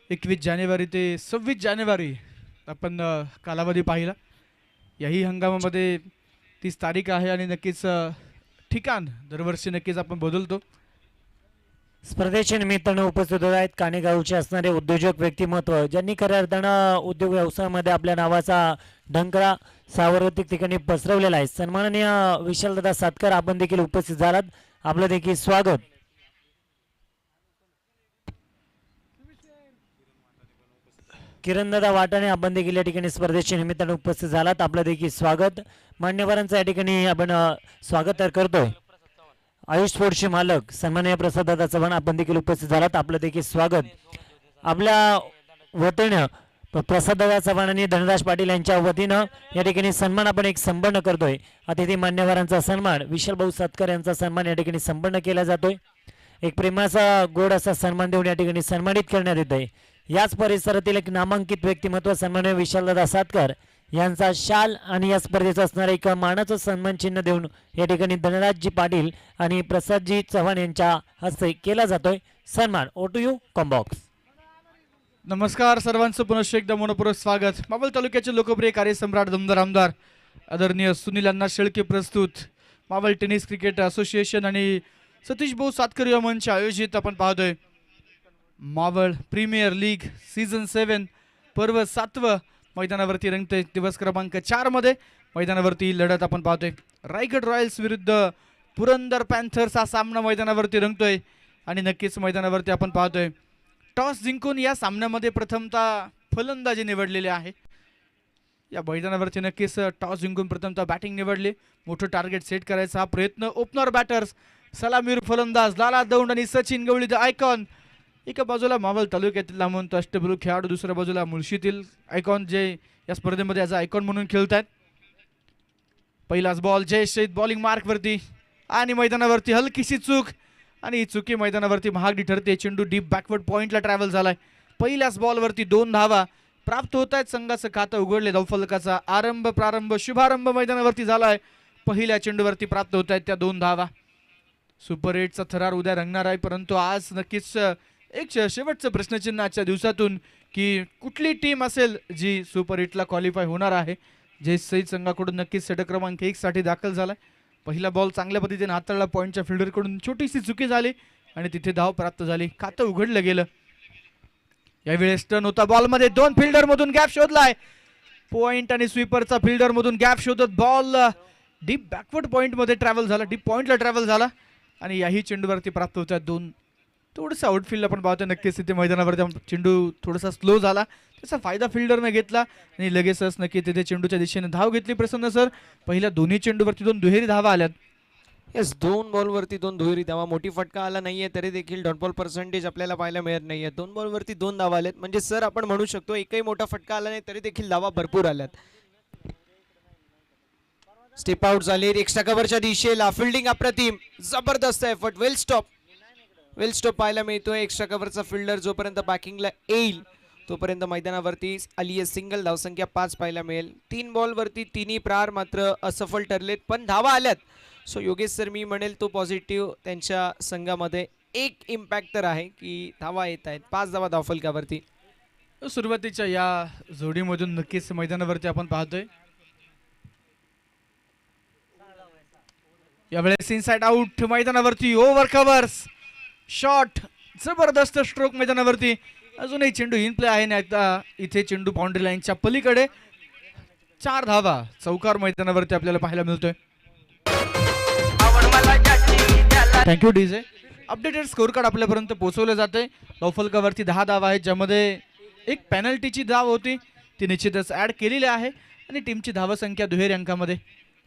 21 जानेवारी ते 26 जानेवारी आपण कालावधी पाहिला. याही हंगामामध्ये 30 तारीख आहे आणि नक्कीच ठिकाण दरवर्षी नक्कीच आपण बदलतो. स्पर्धेच्या निमित्तानं उपस्थित होत आहेत कानेगावचे असणारे उद्योजक व्यक्तिमत्व ज्यांनी खऱ्या अर्थानं उद्योग व्यवसायामध्ये आपल्या नावाचा ढंकरा सार्वत्रिक ठिकाणी पसरवलेला आहे. सन्माननीय विशालदादा सातकर आपण देखील उपस्थित झालात, आपलं देखील स्वागत. किरणदादा वाटाणे आपण देखील या ठिकाणी स्पर्धेच्या निमित्तानं उपस्थित झालात, आपलं देखील स्वागत. मान्यवरांचं या ठिकाणी आपण स्वागत करतोय. आयुष स्पोर्ट्सचे मालक सन्माननीय प्रसाददादा चव्हाण आपण देखील उपस्थित झालात, आपलं देखील स्वागत. आपल्या वतीनं प्रसाददादा चव्हाण आणि धनराज पाटील यांच्या वतीनं या ठिकाणी सन्मान आपण एक संपन्न करतोय. अतिथी मान्यवरांचा सन्मान विशालभाऊ सातकर यांचा सन्मान या ठिकाणी संपन्न केला जातोय. एक प्रेमाचा गोड असा सन्मान देऊन या ठिकाणी सन्मानित करण्यात येत आहे. याच परिसरातील एक नामांकित व्यक्तिमत्व सन्माननीय विशालदादा सातकर यांचा शाल आणि या स्पर्धेचं असणारं एक मानाचं सन्मान चिन्ह देऊन या ठिकाणी धनराजजी पाटील आणि प्रसादजी चव्हाण यांच्या हस्ते केला जातोय सन्मान. ओ टू यू कॉम्बॉक्स. नमस्कार सर्वांचं पुनश्च एकदा मनपूर्वक स्वागत. मावळ तालुक्याचे लोकप्रिय कार्यसम्राट दमदार आमदार आदरणीय सुनील अण्णा शेळके प्रस्तुत मावळ टेनिस क्रिकेट असोसिएशन आणि सतीश भाऊ सातकर या मंच आयोजित आपण पाहतोय मावळ प्रीमियर लीग सीझन 7 पर्व 7 मैदानावरती रंगते. दिवस क्रमांक 4 मध्ये मैदानावरती लढत आपण पाहतोय. रायगड रॉयल्स विरुद्ध पुरंदर पॅन्थर्स हा सामना मैदानावरती रंगतोय आणि नक्कीच मैदानावरती आपण पाहतोय टॉस जिंकून या सामन्यामध्ये प्रथमतः फलंदाजी निवडलेली आहे. या मैदानावरती नक्कीच टॉस जिंकून प्रथमतः बॅटिंग निवडली. मोठं टार्गेट सेट करायचा हा प्रयत्न. ओपनर बॅटर्स सलामीर फलंदाज लाला दौंड आणि सचिन गवळी द आयकॉन. एका बाजूला मावळ तालुक्यातील नामवंत अष्टपैलू खेळाडू, दुसऱ्या बाजूला मुळशीतील आयकॉन जे या स्पर्धेमध्ये ॲज आयकॉन म्हणून खेळत आहेत. पहिलाच बॉल जय शेत बॉलिंग मार्कवरती आणि मैदानावरती हलकीशी चूक आणि ही चुकी मैदानावरती महागडी ठरते. चेंडू डीप बॅकवर्ड पॉईंटला ट्रॅव्हल झालाय. पहिल्याच बॉलवरती 2 धावा प्राप्त होत आहेत. संघाचं खातं उघडले. धावफलकाचा प्रारंभ शुभारंभ मैदानावरती झालाय. पहिल्या चेंडूवरती प्राप्त होत आहेत त्या 2 धावा. सुपर 8चा थरार उद्या रंगणार आहे, परंतु आज नक्कीच एक शेवटचं प्रश्नचिन्ह आजच्या दिवसातून की कुठली टीम असेल जी सुपर 8ला क्वालिफाय होणार आहे. जे सईद संघाकडून नक्कीच षटक क्रमांक 1 साठी दाखल झालाय. पहिला बॉल चांगल्या पद्धतीने हाताळला. पॉईंटच्या फिल्डरकडून छोटीशी चुकी झाली आणि तिथे धाव प्राप्त झाली. खातं उघडलं गेलं. यावेळेस टर्न होता बॉलमध्ये. 2 फिल्डर मधून गॅप शोधलाय. पॉइंट आणि स्वीपरचा फिल्डर मधून गॅप शोधत बॉल डीप बॅकवर्ड पॉइंट मध्ये ट्रॅव्हल झाला. डीप पॉइंटला ट्रॅव्हल झाला आणि याही चेंडूवरती प्राप्त होत्या 2. थोडंसं आउटफील्ड आपण पाहतो. नक्कीच तिथे मैदानावरती चेंडू थोडासा स्लो झाला. त्याचा फायदा फिल्डरने घेतला आणि लगेचच नक्की तिथे चेंडूच्या दिशेने धाव घेतली. प्रसन्न सर, पहिल्या दोन्ही चेंडूवरती 2 दुहेरी धावा आल्यात. येस, 2 बॉलवरती 2 दुहेरी धावा. मोठी फटका आला नाहीये तरी देखील डॉट बॉल पर्सेंटेज आपल्याला पाहायला मिळत नाहीये. 2 बॉलवरती 2 धावा आल्यात म्हणजे सर आपण म्हणू शकतो एकही मोठा फटका आला नाही तरी देखील धावा भरपूर आल्यात. स्टेप आउट झाले एक्स्ट्रा कव्हरच्या दिशेला. फिल्डिंग अप्रतिम, जबरदस्त एफर्ट. वेल स्टॉप पाहायला मिळतोय. एक्स्ट्रा कव्हरचा फिल्डर जोपर्यंत बॅकिंगला येईल तोपर्यंत मैदानावरती आली आहे सिंगल. धावसंख्या 5 पाहायला मिळेल. 3 बॉलवरती 3ही प्रहार मात्र असफल ठरलेत, पण धावा आल्यात. सो योगेश सर, मी म्हणेल तो पॉझिटिव्ह त्यांच्या संघामध्ये एक इम्पॅक्ट तर आहे की धावा येत आहेत. 5 धावा धावफलकावरती. सुरुवातीच्या या जोडीमधून नक्कीच मैदानावरती आपण पाहतोय यावेळेस इनसाइड आउट मैदानावरती. ओव्हर कव्हर्स शॉट, जबरदस्त स्ट्रोक मैदानावरती. अजूनही चेंडू इन प्ले आहे ना. इथे चेंडू बाउंड्री लाईनच्या पलीकडे. 4 धावा चौकार मैदानावरती आपल्याला पाहायला मिळतोय. Thank you DJ. Updated score card आपल्यापर्यंत पोहोचवलं जाते. धावफलकावरती 10 धावा आहेत, ज्यामध्ये एक पेनल्टीची धाव होती ती निश्चितच ऍड केलेली आहे आणि टीमची धावसंख्या दुहेरी अंकामध्ये.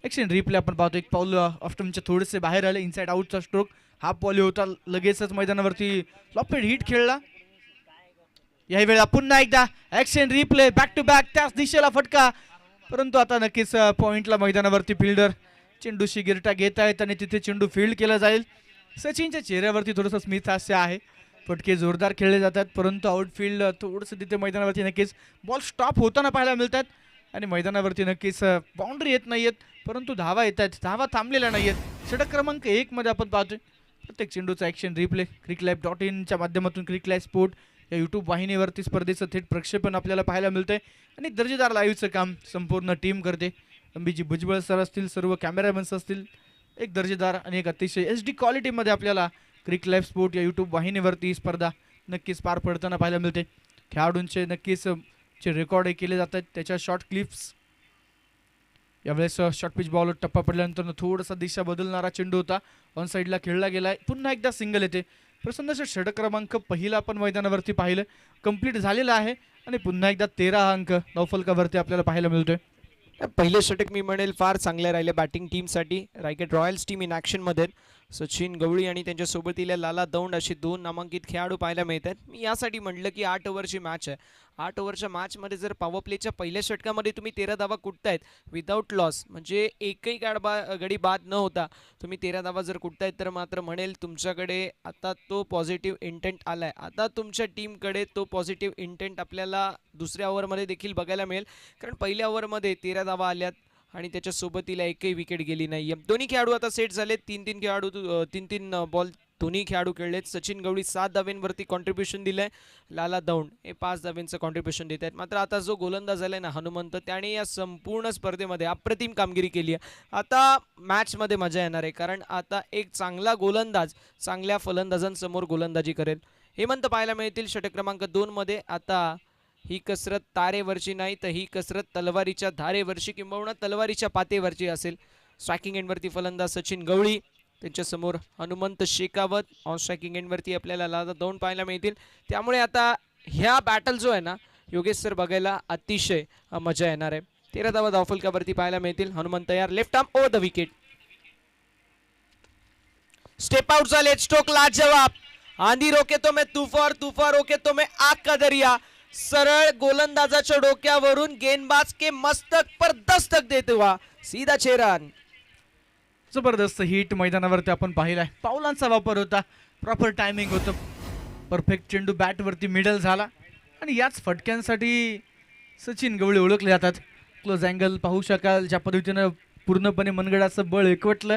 एक्शन रिप्ले आपण पाहतो. एक पाऊल ऑफ्टमचे थोडेसे बाहेर आले. इनसाइड आउटचा स्ट्रोक हा पॉली होता. लगेचच मैदानावरती लॉपेड हिट खेळला. याही वेळा पुन्हा एकदा action replay, back to back त्याच दिशेला फटका, परंतु आता नक्कीच पॉइंटला मैदानावरती फिल्डर चेंडूशी गिरटा घेत आहेत आणि तिथे चेंडू फील्ड केला जाईल. सचिनच्या चेहऱ्यावरती थोडंसं स्मित हास्य आहे. फटके जोरदार खेळले जातात, परंतु आउटफील्ड थोडंसं तिथे मैदानावरती नक्कीच बॉल स्टॉप होताना पाहायला मिळतात आणि मैदानावरती नक्कीच बाउंड्री येत नाहीयेत, परंतु धावा येत आहेत. धावा थांबलेल्या नाहीयेत. षटक क्रमांक 1 मध्ये आपण पाहतोय प्रत्येक चेंडूचा ॲक्शन रिप्ले. क्रिकलाईफ.in च्या माध्यमातून क्रिकलाईफ स्पोर्ट या यूट्यूब वाहिनीवरती स्पर्धेचं थेट प्रक्षेपण आपल्याला पाहायला मिळतंय आणि दर्जेदार लाईव्हचं काम संपूर्ण टीम करते. अंबीजी भुजबळ सर असतील, सर्व कॅमेरामॅन्स असतील, एक दर्जेदार आणि एक अतिशय HD क्वालिटीमध्ये आपल्याला क्रिक लाईव्ह स्पोर्ट या यूट्यूब वाहिनीवरती स्पर्धा नक्कीच पार पडताना पाहायला मिळते. खेळाडूंचे नक्कीच जे रेकॉर्ड केले जातात त्याच्या शॉर्ट क्लिप्स. यावेळेस शॉर्ट पिच बॉलवर टप्पा पडल्यानंतर थोडासा दिशा बदलणारा चेंडू होता, ऑन साईडला खेळला गेलाय. पुन्हा एकदा सिंगल येते. प्रसन्न षटक क्रमांक पहिला आपण मैदानावरती पाहिलं कंप्लीट झालेला आहे आणि पुन्हा एकदा 13 अंक धावफलकावरती आपल्याला पाहायला मिळतोय. पहिलं षटक मी म्हणेल फार चांगलं राहिले बॅटिंग टीमसाठी. रायगड रॉयल्स टीम इन ॲक्शनमध्ये सचिन गवळी आणि त्यांच्या सोबतीला लाला दौंड अशी 2 नामांकित खेळाडू पाहायला मिळतात. मी यासाठी म्हटलं की 8 ओव्हरची मॅच आहे. 8 ओव्हरच्या मॅचमध्ये जर पॉवर प्लेच्या पहिल्या षटकामध्ये तुम्ही 13 धावा कुटतायत विदाऊट लॉस, म्हणजे एकही गडी बाद न होता तुम्ही 13 धावा जर कुटतायत, तर मात्र म्हणेल तुमच्याकडे आता तो पॉझिटिव्ह इंटेंट आलाय. आता तुमच्या टीमकडे तो पॉझिटिव्ह इंटेंट आपल्याला दुसऱ्या ओव्हरमध्ये देखील बघायला मिळेल, कारण पहिल्या ओव्हरमध्ये 13 धावा आल्यात आणि त्याच्या सोबतीला एकही विकेट गेली नाही. दोन्ही खेळाडू आता सेट झालेत. 3-3 खेळाडू 3-3 बॉल दोन्ही खेळाडू खेळलेत. सचिन गवळी 7 धावेंवरती कॉन्ट्रीब्युशन दिलंय, लाला दौंड हे 5 धावेंचं कॉन्ट्रीब्युशन देत आहेत. मात्र आता जो गोलंदाज झालाय ना हनुमंत, त्याने या संपूर्ण स्पर्धेमध्ये अप्रतिम कामगिरी केली आहे. आता मॅचमध्ये मजा येणार आहे, कारण आता एक चांगला गोलंदाज चांगल्या फलंदाजांसमोर गोलंदाजी करेल. हेमंत पाहायला मिळतील षटक क्रमांक 2 मध्ये. आता ही कसरत तारेवरची नाही, तर ही कसरत तलवारीच्या धारेवरची किंबहुना तलवारीच्या पातेवरची असेल. स्ट्रायकिंग एंडवरती फलंदाज सचिन गवळी, त्यांच्यासमोर हनुमंत शेखावत. ऑन स्ट्रायकिंग एंडवरती आपल्याला लाला दौंड पाहायला मिळतील. त्यामुळे आता ह्या बॅटल जो आहे ना योगेश सर बघायला अतिशय मजा येणार आहे. 13 धावा धावफलकावरती पाहायला मिळतील. हनुमंत तयार, left arm over the wicket. Step out झाले, स्ट्रोक लाजवाब. आंधी रोके तो मैं तूफान, तूफान रोके तो मैं आग का दरिया. सरळ गोलंदाजाच्या डोक्यावरून गेंदबाज के मस्तक पर दस्तक देते हुआ सीधा 6 रन. जबरदस्त हिट मैदानावरती आपण पाहिलाय. पावलांचा वापर होता, प्रॉपर टायमिंग होतं, परफेक्ट चेंडू बॅटवरती मिडल झाला आणि याच फटक्यांसाठी सचिन गवळी ओळखले जातात. क्लोज अँगल पाहू शकाल, ज्या पद्धतीनं पूर्णपणे मनगडाचं बळ एकवटलं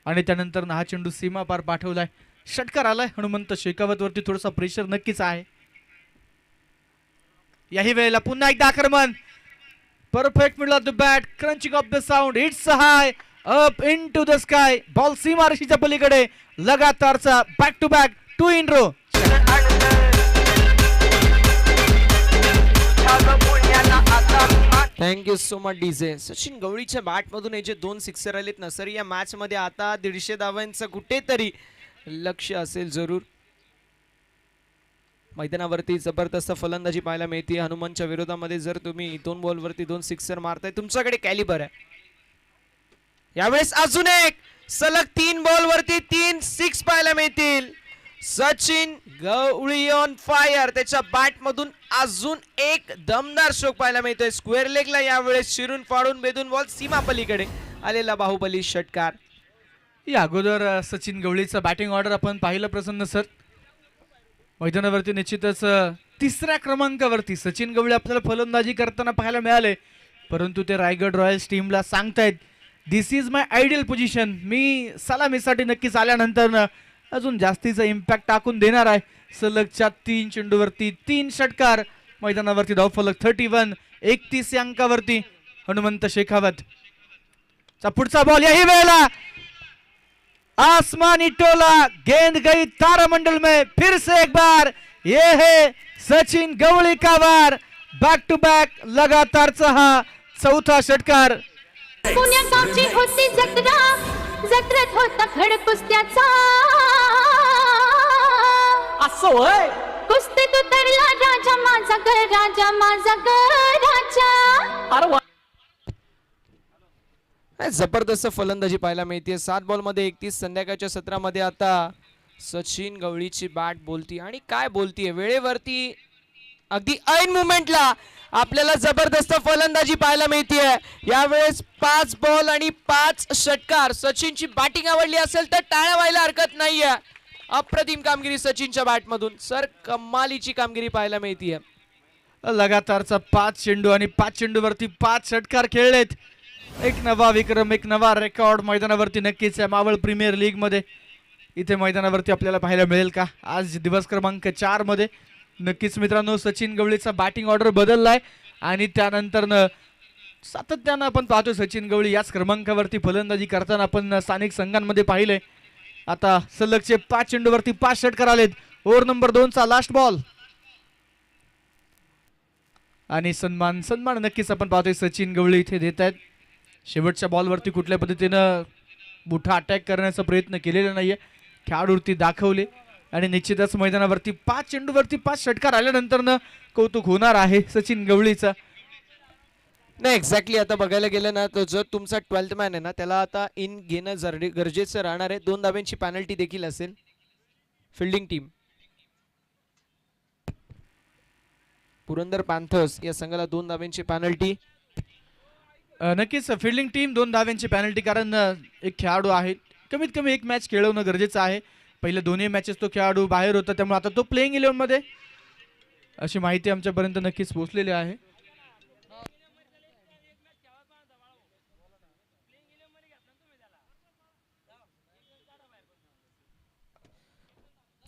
आणि त्यानंतर हा चेंडू सीमा पार पाठवलाय. षटकार आलाय हनुमंत शेखावतवरती. थोडासा प्रेशर नक्कीच आहे. याही वेळेला पुन्हा एकदा आक्रमण, perfect middle of the bat, crunching of the sound, hits high up into the sky. Ball सीमारेषेच्या पलीकडे, लगातारचा back to back 2 in row. Thank you so much DJ. Sachin गवळीच्या बॅटमधून हे जे 2 सिक्सर आलेत ना सर, या मॅच मध्ये आता 150 धावांचं कुठेतरी लक्ष असेल जरूर. मैदानावरती जबरदस्त फलंदाजी पाहायला मिळते. हनुमानच्या विरोधामध्ये जर तुम्ही 2 बॉलवरती 2 सिक्सर मारताय, तुमच्याकडे कॅलिबर आहे. यावेळेस अजून एक सलग 3 बॉलवरती 3 सिक्स पाहायला मिळतील. सचिन गवळी ऑन फायर. त्याच्या बॅट मधून अजून एक दमदार स्ट्रोक पाहायला मिळतोय. स्क्वेअर लेगला यावेळेस शिरून पाडून बेदून बॉल सीमा पलीकडे आलेला बाहुबली षटकार. या अगोदर सचिन गवळीचं बॅटिंग ऑर्डर आपण पाहिलं प्रसन्न सर. मैदानावरती निश्चितच 3ऱ्या क्रमांकावरती सचिन गवळी आपल्याला फलंदाजी करताना पाहायला मिळाले, परंतु ते रायगड रॉयल्स टीमला सांगतायत दिस इज माय आयडियल पोझिशन. मी सलामीसाठी नक्कीच आल्यानंतर अजून जास्तीचा इम्पॅक्ट टाकून देणार आहे. सलगच्या 3 चेंडूवरती 3 षटकार. मैदानावरती धावफलक 31. 31 अंकावरती हनुमंत शेखावत चा पुढचा बॉल. याही वेळेला आसमानी टोला, गेंद गई तारामंडल में. फिर से एक बार ये है सचिन गवळी का वार. बॅक टू बॅक लगातारचा हा 4था षटकार. पुण्या गावची होती जत्रा, जत्रेत होता खड कुस्त्याचा. असं होय. कुस्तीत उतरला राजा माझा ग, राजा माझा ग राजा. अरे वा. जबरदस्त फलंदाजी पाहायला मिळते. 7 बॉलमध्ये 31. संध्याकाळच्या सत्रामध्ये आता सचिन गवळीची बॅट बोलती आणि काय बोलतीये. वेळेवरती अगदी ऐन मुमेंटला आपल्याला जबरदस्त फलंदाजी पाहायला मिळते. यावेळेस 5 बॉल आणि 5 षटकार. सचिनची बॅटिंग आवडली असेल तर टाळ्या व्हायला हरकत नाहीये. अप्रतिम कामगिरी सचिनच्या बॅटमधून सर, कमालीची कामगिरी पाहायला मिळते. लगातारचा 5 चेंडू आणि 5 चेंडूवरती 5 षटकार खेळलेत. एक नवा विक्रम, एक नवा रेकॉर्ड मैदानावरती नक्कीच आहे. मावळ प्रीमियर लीग मध्ये इथे मैदानावरती आपल्याला पाहायला मिळेल का आज दिवस क्रमांक 4 मध्ये. नक्कीच मित्रांनो, सचिन गवळीचा बॅटिंग ऑर्डर बदललाय आणि त्यानंतर सातत्यानं आपण पाहतो सचिन गवळी याच क्रमांकावरती फलंदाजी करताना आपण स्थानिक संघांमध्ये पाहिलंय. आता सलगचे 5 चेंडूवरती 5 षटकार आलेत. ओव्हर नंबर 2 चा लास्ट बॉल आणि सन्मान नक्कीच आपण पाहतोय सचिन गवळी इथे देत आहेत. शेवटच्या बॉलवरती कुठल्या पद्धतीनं मोठा अटॅक करण्याचा प्रयत्न केलेला नाहीये, खेळाडूवरती दाखवले आणि निश्चितच मैदानावरती 5 चेंडूवरती 5 षटकार आल्यानंतर कौतुक होणार आहे सचिन गवळीचं. नाही एक्झॅक्टली, आता बघायला गेलं ना तर जर तुमचा 12th मॅन आहे ना त्याला आता इन घेणं गरजेचं राहणार आहे. 2 धाब्यांची पॅनल्टी देखील असेल. फिल्डिंग टीम पुरंदर पॅन्थर्स या संघाला 2 धाब्यांची पॅनल्टी. नक्कीच फिल्डिंग टीम 2 धाव्यांची पॅनल्टी, कारण एक खेळाडू आहे, कमीत कमी एक मॅच खेळवणं गरजेचं आहे. पहिले दोन्ही मॅचेस तो खेळाडू बाहेर होता, त्यामुळे आता तो प्लेइंग 11 मध्ये अशी माहिती आमच्यापर्यंत नक्कीच पोहोचलेली आहे.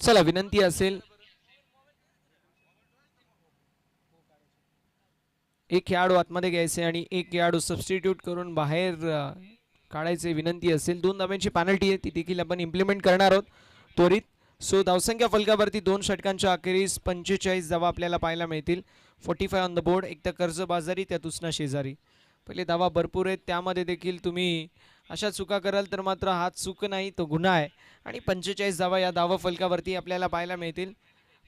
चला विनंती असेल एक खेळाडू आतमध्ये घ्यायचे आणि एक खेळाडू सबस्टिट्यूट करून बाहेर काढायचे विनंती असेल. 2 धाब्यांची पॅनल्टी आहे, ती देखील आपण इम्प्लिमेंट करणार आहोत त्वरित. सो धावसंख्या फलकावरती 2 षटकांच्या अखेरीस 45 धावा आपल्याला पाहायला मिळतील. 45 ऑन द बोर्ड. एक तर कर्जबाजारी, त्या दुसरा शेजारी. पहिले धावा भरपूर आहेत, त्यामध्ये देखील तुम्ही अशा चुका कराल तर मात्र हा चूक नाही, तो गुन्हा आहे. आणि 45 धावा या धावा फलकावरती आपल्याला पाहायला मिळतील.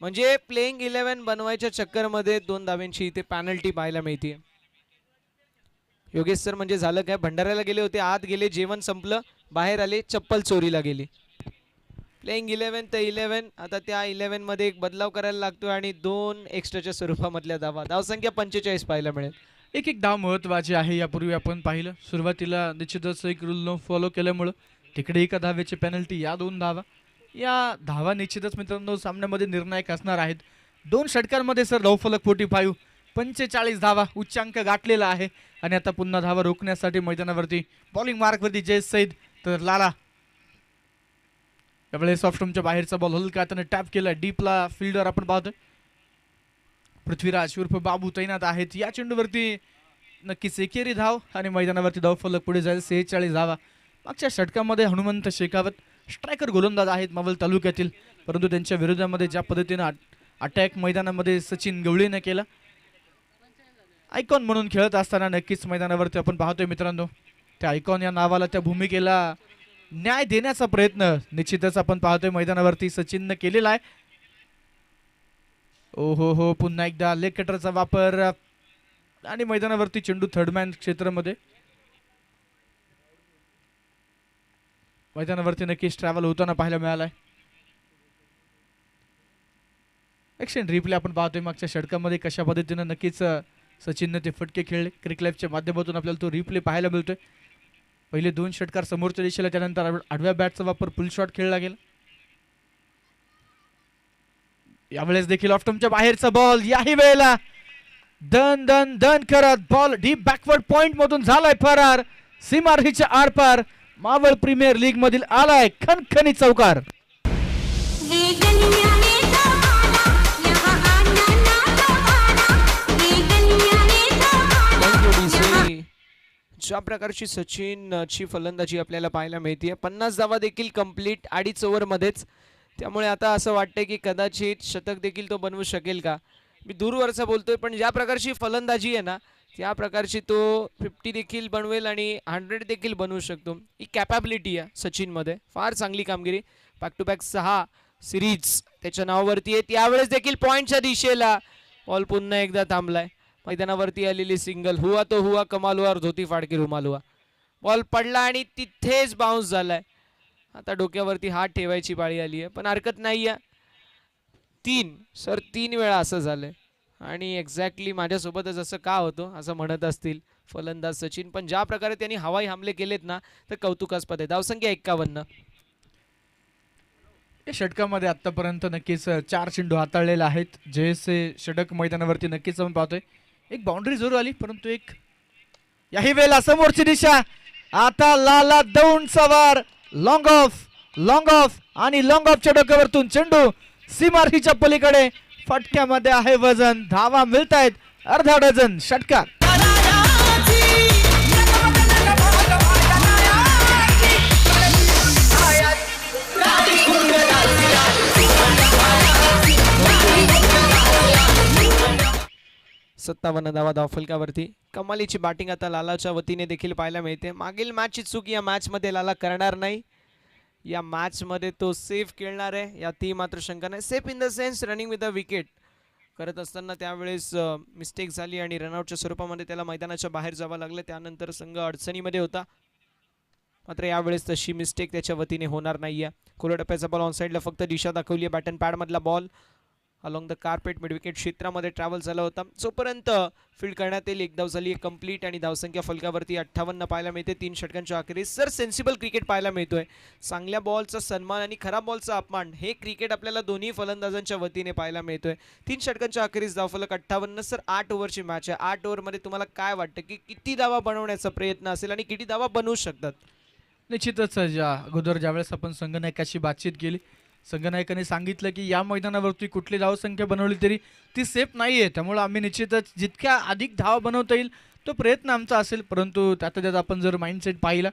म्हणजे प्लेइंग 11 बनवायच्या चक्करमध्ये 2 धाब्यांची इथे पॅनल्टी पाहायला मिळते. योगेश सर म्हणजे झालं काय, भंडाऱ्याला गेले होते, आत गेले, जेवण संपलं, बाहेर आले, चप्पल चोरीला गेली. प्लेइंग 11 तर 11, आता त्या 11 मध्ये एक बदलाव करायला लागतो आणि 2 एक्स्ट्राच्या स्वरूपामधल्या धावा. धावसंख्या 45 पाहायला मिळेल. एक धाव महत्वाची आहे. यापूर्वी आपण पाहिलं सुरुवातीला निश्चितच एक रूल न फॉलो केल्यामुळं तिकडे 1 धावेची पेनल्टी, या 2 धावा. या धावा निश्चितच मित्रांनो सामन्यामध्ये निर्णायक असणार आहेत. 2 षटकांमध्ये सर धावफलक 45, 45 धावा उच्चांक गाठलेला आहे. आणि आता पुन्हा धावा रोखण्यासाठी मैदानावरती बॉलिंग मार्कवरती जय सईद, तर लाला त्यावेळेस ऑफस्टम्पच्या बाहेरचा बॉल हलका त्याने टॅप केला डीपला. फिल्डर आपण पाहतोय पृथ्वीराज उर्फ बाबू तैनात आहेत. या चेंडूवरती नक्कीच एकेरी धाव आणि मैदानावरती धावफलक पुढे जाईल 46 धावा. मागच्या षटकामध्ये हनुमंत शेखावत स्ट्रायकर गोलंदाज आहेत मावळ तालुक्यातील, परंतु त्यांच्या विरोधामध्ये ज्या पद्धतीने अटॅक मैदानामध्ये सचिन गवळीने केला, आयकॉन म्हणून खेळत असताना नक्कीच मैदानावरती आपण पाहतोय मित्रांनो त्या आयकॉन या नावाला, त्या भूमिकेला न्याय देण्याचा प्रयत्न निश्चितच आपण पाहतोय मैदानावरती सचिनने केलेला आहे. हो पुन्हा एकदा लेग कटरचा वापर आणि मैदानावरती चेंडू थर्डमॅन क्षेत्रामध्ये. मैदानावरती नक्कीच ट्रॅव्हल होताना पाहायला मिळालाय. ॲक्शन रिप्ले आपण पाहतोय मागच्या षटकामध्ये कशा पद्धतीने नक्कीच सचिनने ते फटके खेळले. क्रिक लाईफच्या माध्यमातून आपल्याला तो रिप्ले पाहायला मिळतोय. पहिले 2 षटकार समोरच्या दिशेला, त्यानंतर आडव्या बॅटचा वापर फुल शॉट खेळला गेला. यावेळेस देखील ऑफस्टम्पच्या बाहेरचा बॉल, याही वेळेला दन दन दन करत बॉल डीप बॅकवर्ड पॉइंट मधून झालाय फरार. सीमारेषेच्या आरपार मावळ प्रीमियर लीग मधील आलाय खणखणी चौकार. ज्या प्रकारची सचिनची फलंदाजी आपल्याला पाहायला मिळते, 50 धावा देखील कंप्लीट 2.5 ओव्हरमध्येच. त्यामुळे आता असं वाटतंय की कदाचित शतक देखील तो बनवू शकेल का. मी दूरवरचा बोलतोय, पण ज्या प्रकारची फलंदाजी आहे ना त्या प्रकारची तो 50 देखील बनवेल आणि 100 देखील बनवू शकतो. ही कॅपॅबिलिटी आहे सचिनमध्ये. फार चांगली कामगिरी. बॅक टू बॅक 6 सिरीज त्याच्या नावावरती आहे. त्यावेळेस देखील पॉईंटच्या दिशेला बॉल पुन्हा एकदा थांबलाय. मैदानावरती आलेली सिंगल, हुआ तो हुआ, कमाल हुआ, धोती फाडके रुमाल हुआ. बॉल पडला आणि तिथेच बाउन्स झालाय. आता डोक्यावरती हात ठेवायची पाळी आली आहे, पण हरकत नाही आहे. 3 वेळा असं झालंय आणि एक्झॅक्टली माझ्यासोबतच असं का होतं असं म्हणत असतील फलंदाज सचिन, पण ज्या प्रकारे त्यांनी हवाई हमले केलेत ना तर कौतुकास्पद आहे. धावसंख्या 51. या षटकामध्ये आतापर्यंत नक्कीच 4 चेंडू हाताळलेले आहेत. जयसे षटक मैदानावरती नक्कीच आपण पाहतोय. एक बाउंड्री जरूर आली, परंतु एक याही वेळेला समोरची दिशा. आता लाला दौंड सवार, लॉंग ऑफ आणि लॉंग ऑफच्या डोक्यावरतून चेंडू सीमारेषेच्या पलीकडे फटक्यामध्ये आहे वजन. धावा मिळत आहेत अर्धा डझन. षटकार. सत्तावन्न धावा धावफलकावरती. कमालीची बॅटिंग आता लालाच्या वतीने देखील पाहायला मिळते. मागील मॅचची चूक या मॅचमध्ये लाला करणार नाही. या मॅचमध्ये तो सेफ खेळणार आहे यातही मात्र शंका नाही. Safe in the sense running with the wicket करत असताना त्यावेळेस मिस्टेक झाली आणि रनआउटच्या स्वरूपामध्ये त्याला मैदानाच्या बाहेर जावं लागलं. त्यानंतर संघ अडचणीमध्ये होता. मात्र यावेळेस तशी मिस्टेक त्याच्या वतीने होणार नाही आहे. खुल्या टप्प्याचा बॉल ऑन साईडला फक्त दिशा दाखवली आहे. बॅट अँड पॅडमधला ball along the carpet mid wicket क्षेत्रामध्ये ट्रॅव्हल झाला होता. जोपर्यंत फील्ड करण्यात येईल. एक धाव झाली आहे कंप्लीट आणि धावसंख्या फलकावरती 58 पाहायला मिळते 3 षटकांच्या अखेरीस. सर सेन्सिबल क्रिकेट पाहायला मिळतोय. चांगल्या बॉलचा सन्मान आणि खराब बॉलचा अपमान हे क्रिकेट आपल्याला दोन्ही फलंदाजांच्या वतीने पाहायला मिळतोय. 3 षटकांच्या अखेरीस धावफलक 58. सर 8 ओव्हरची मॅच आहे. 8 ओव्हरमध्ये तुम्हाला काय वाटतं की किती धावा बनवण्याचा प्रयत्न असेल आणि किती धावा बनवू शकतात? निश्चितच अगोदर ज्यावेळेस आपण संघनायकाशी बातचीत केली, संघनायकाने सांगितलं की या मैदानावरती कुठली धावसंख्या बनवली तरी ती सेफ नाही आहे. त्यामुळे आम्ही निश्चितच जितक्या अधिक धावा बनवता येईल तो प्रयत्न आमचा असेल. परंतु त्यात आपण जर माइंडसेट पाहिला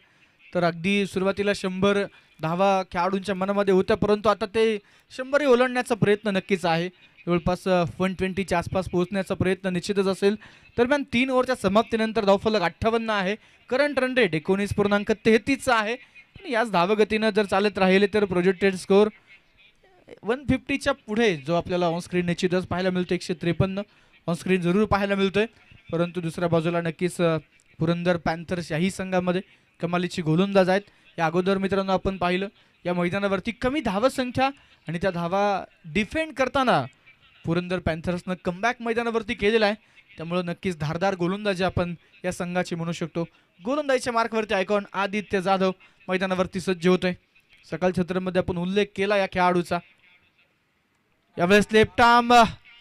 तर अगदी सुरुवातीला 100 धावा खेळाडूंच्या मनामध्ये होत्या, परंतु आता ते 100ही ओलांडण्याचा प्रयत्न नक्कीच आहे. जवळपास 120च्या आसपास पोहोचण्याचा प्रयत्न निश्चितच असेल. दरम्यान 3 ओव्हरच्या समाप्तीनंतर धावफलक 58 आहे. करंट रन रेट 19.33 आहे. आणि याच धावगतीनं जर चालत राहिले तर प्रोजेक्टेड स्कोअर 150च्या पुढे जो आपल्याला ऑनस्क्रीन निश्चितच पाहायला मिळतो. 153 ऑनस्क्रीन जरूर पाहायला मिळतोय. परंतु दुसऱ्या बाजूला नक्कीच पुरंदर पॅन्थर्स याही संघामध्ये कमालीची गोलंदाज आहेत. या अगोदर मित्रांनो आपण पाहिलं या मैदानावरती कमी धावसंख्या आणि त्या धावा डिफेंड करताना पुरंदर पॅन्थर्सनं कमबॅक मैदानावरती केलेला आहे. त्यामुळे नक्कीच धारदार गोलंदाजी आपण या संघाची म्हणू शकतो. गोलंदाजीच्या मार्कवरती आयकॉन आदित्य जाधव मैदानावरती सज्ज होतोय. सकाळ छत्रमध्ये आपण उल्लेख केला या खेळाडूचा. यावेळेस लेफ्ट आर्म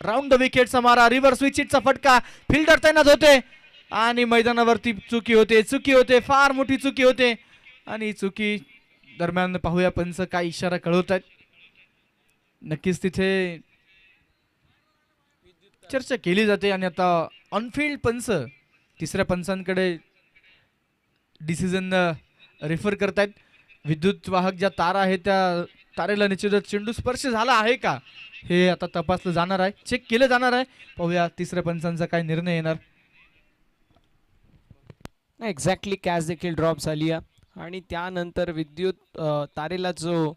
राऊंड द विकेटचा मारा. रिव्हर्स विकेटचा फटका. फिल्डर तैनात होते आणि मैदानावरती चुकी होते फार मोठी चुकी होते. आणि चुकी दरम्यान पाहूया पंच काय इशारा कळवत आहेत. नक्कीच तिथे चर्चा केली जाते आणि आता ऑनफिल्ड पंच तिसऱ्या पंचांकडे डिसिजन रेफर करतायत. विद्युत वाहक ज्या तारा आहेत त्या तारेला निश्चितच चेंडू स्पर्श झाला आहे का हे आता तपासलं जाणार आहे, चेक केलं जाणार आहे. पाहूया तिसऱ्या पंचांचा काय निर्णय येणार. एक्झॅक्टली कॅच देखील ड्रॉप झाली आहे आणि त्यानंतर विद्युत तारेला जो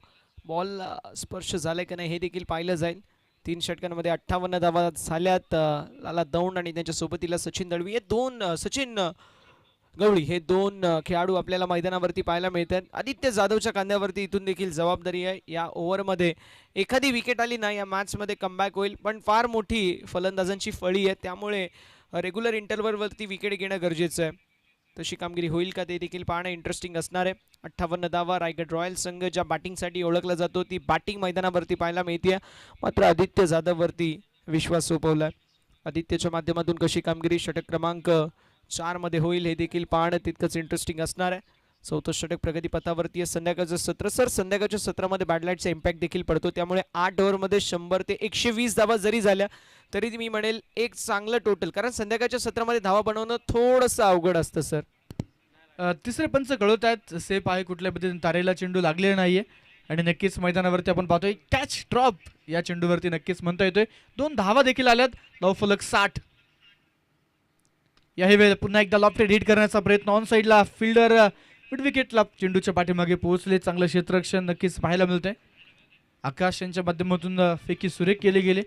बॉल स्पर्श झालाय का नाही हे देखील पाहिलं जाईल. 3 षटकांमध्ये 58 धावा झाल्यात. लाला दौंड आणि त्यांच्या सोबतीला सचिन दळवी हे सचिन गवळी हे 2 खेळाडू आपल्याला मैदानावरती पाहायला मिळतात. आदित्य जाधवच्या कांद्यावरती इथून देखील जबाबदारी आहे. या ओव्हरमध्ये एखादी विकेट आली नाही या मॅचमध्ये कमबॅक होईल, पण फार मोठी फलंदाजांची फळी आहे त्यामुळे रेग्युलर इंटरव्हलवरती विकेट घेणं गरजेचं आहे. तशी कामगिरी होईल का ते देखील पाहणं इंटरेस्टिंग असणार आहे. 58 धावा. रायगड रॉयल संघ ज्या बॅटिंगसाठी ओळखला जातो ती बॅटिंग मैदानावरती पाहायला मिळते. मात्र आदित्य जाधववरती विश्वास सोपवला. आदित्यच्या माध्यमातून कशी कामगिरी षटक क्रमांक 4 मध्ये होईल हे देखील पाहणं तितकंच इंटरेस्टिंग असणार आहे. 4थं षटक प्रगतीपथावरती आहे. संध्याकाळचं सत्र. सर संध्याकाळच्या सत्रामध्ये बॅडलाईटचा इम्पॅक्ट देखील पडतो त्यामुळे 8 ओव्हरमध्ये 100 ते 120 धावा जरी झाल्या तरी मी म्हणेल एक चांगलं टोटल, कारण संध्याकाळच्या सत्रामध्ये धावा बनवणं थोडंसं अवघड असतं. सर तिसरे पंच कळवत आहेत सेफ आहे, कुठल्या पद्धतीने तारेला चेंडू लागलेला नाहीये आणि नक्कीच मैदानावरती आपण पाहतोय कॅच ड्रॉप या चेंडूवरती नक्कीच म्हणता येतोय. 2 धावा देखील आल्यात. धावफलक 60. याही वेळेला पुन्हा एकदा लॉफ्टेड हिट करण्याचा प्रयत्न. ऑन साईडला फिल्डर मिड विकेटला चेंडूच्या पाठीमागे पोहोचले. चांगलं क्षेत्ररक्षण नक्कीच पाहायला मिळतंय. आकाश यांच्या माध्यमातून फेकी सुरेख केले गेले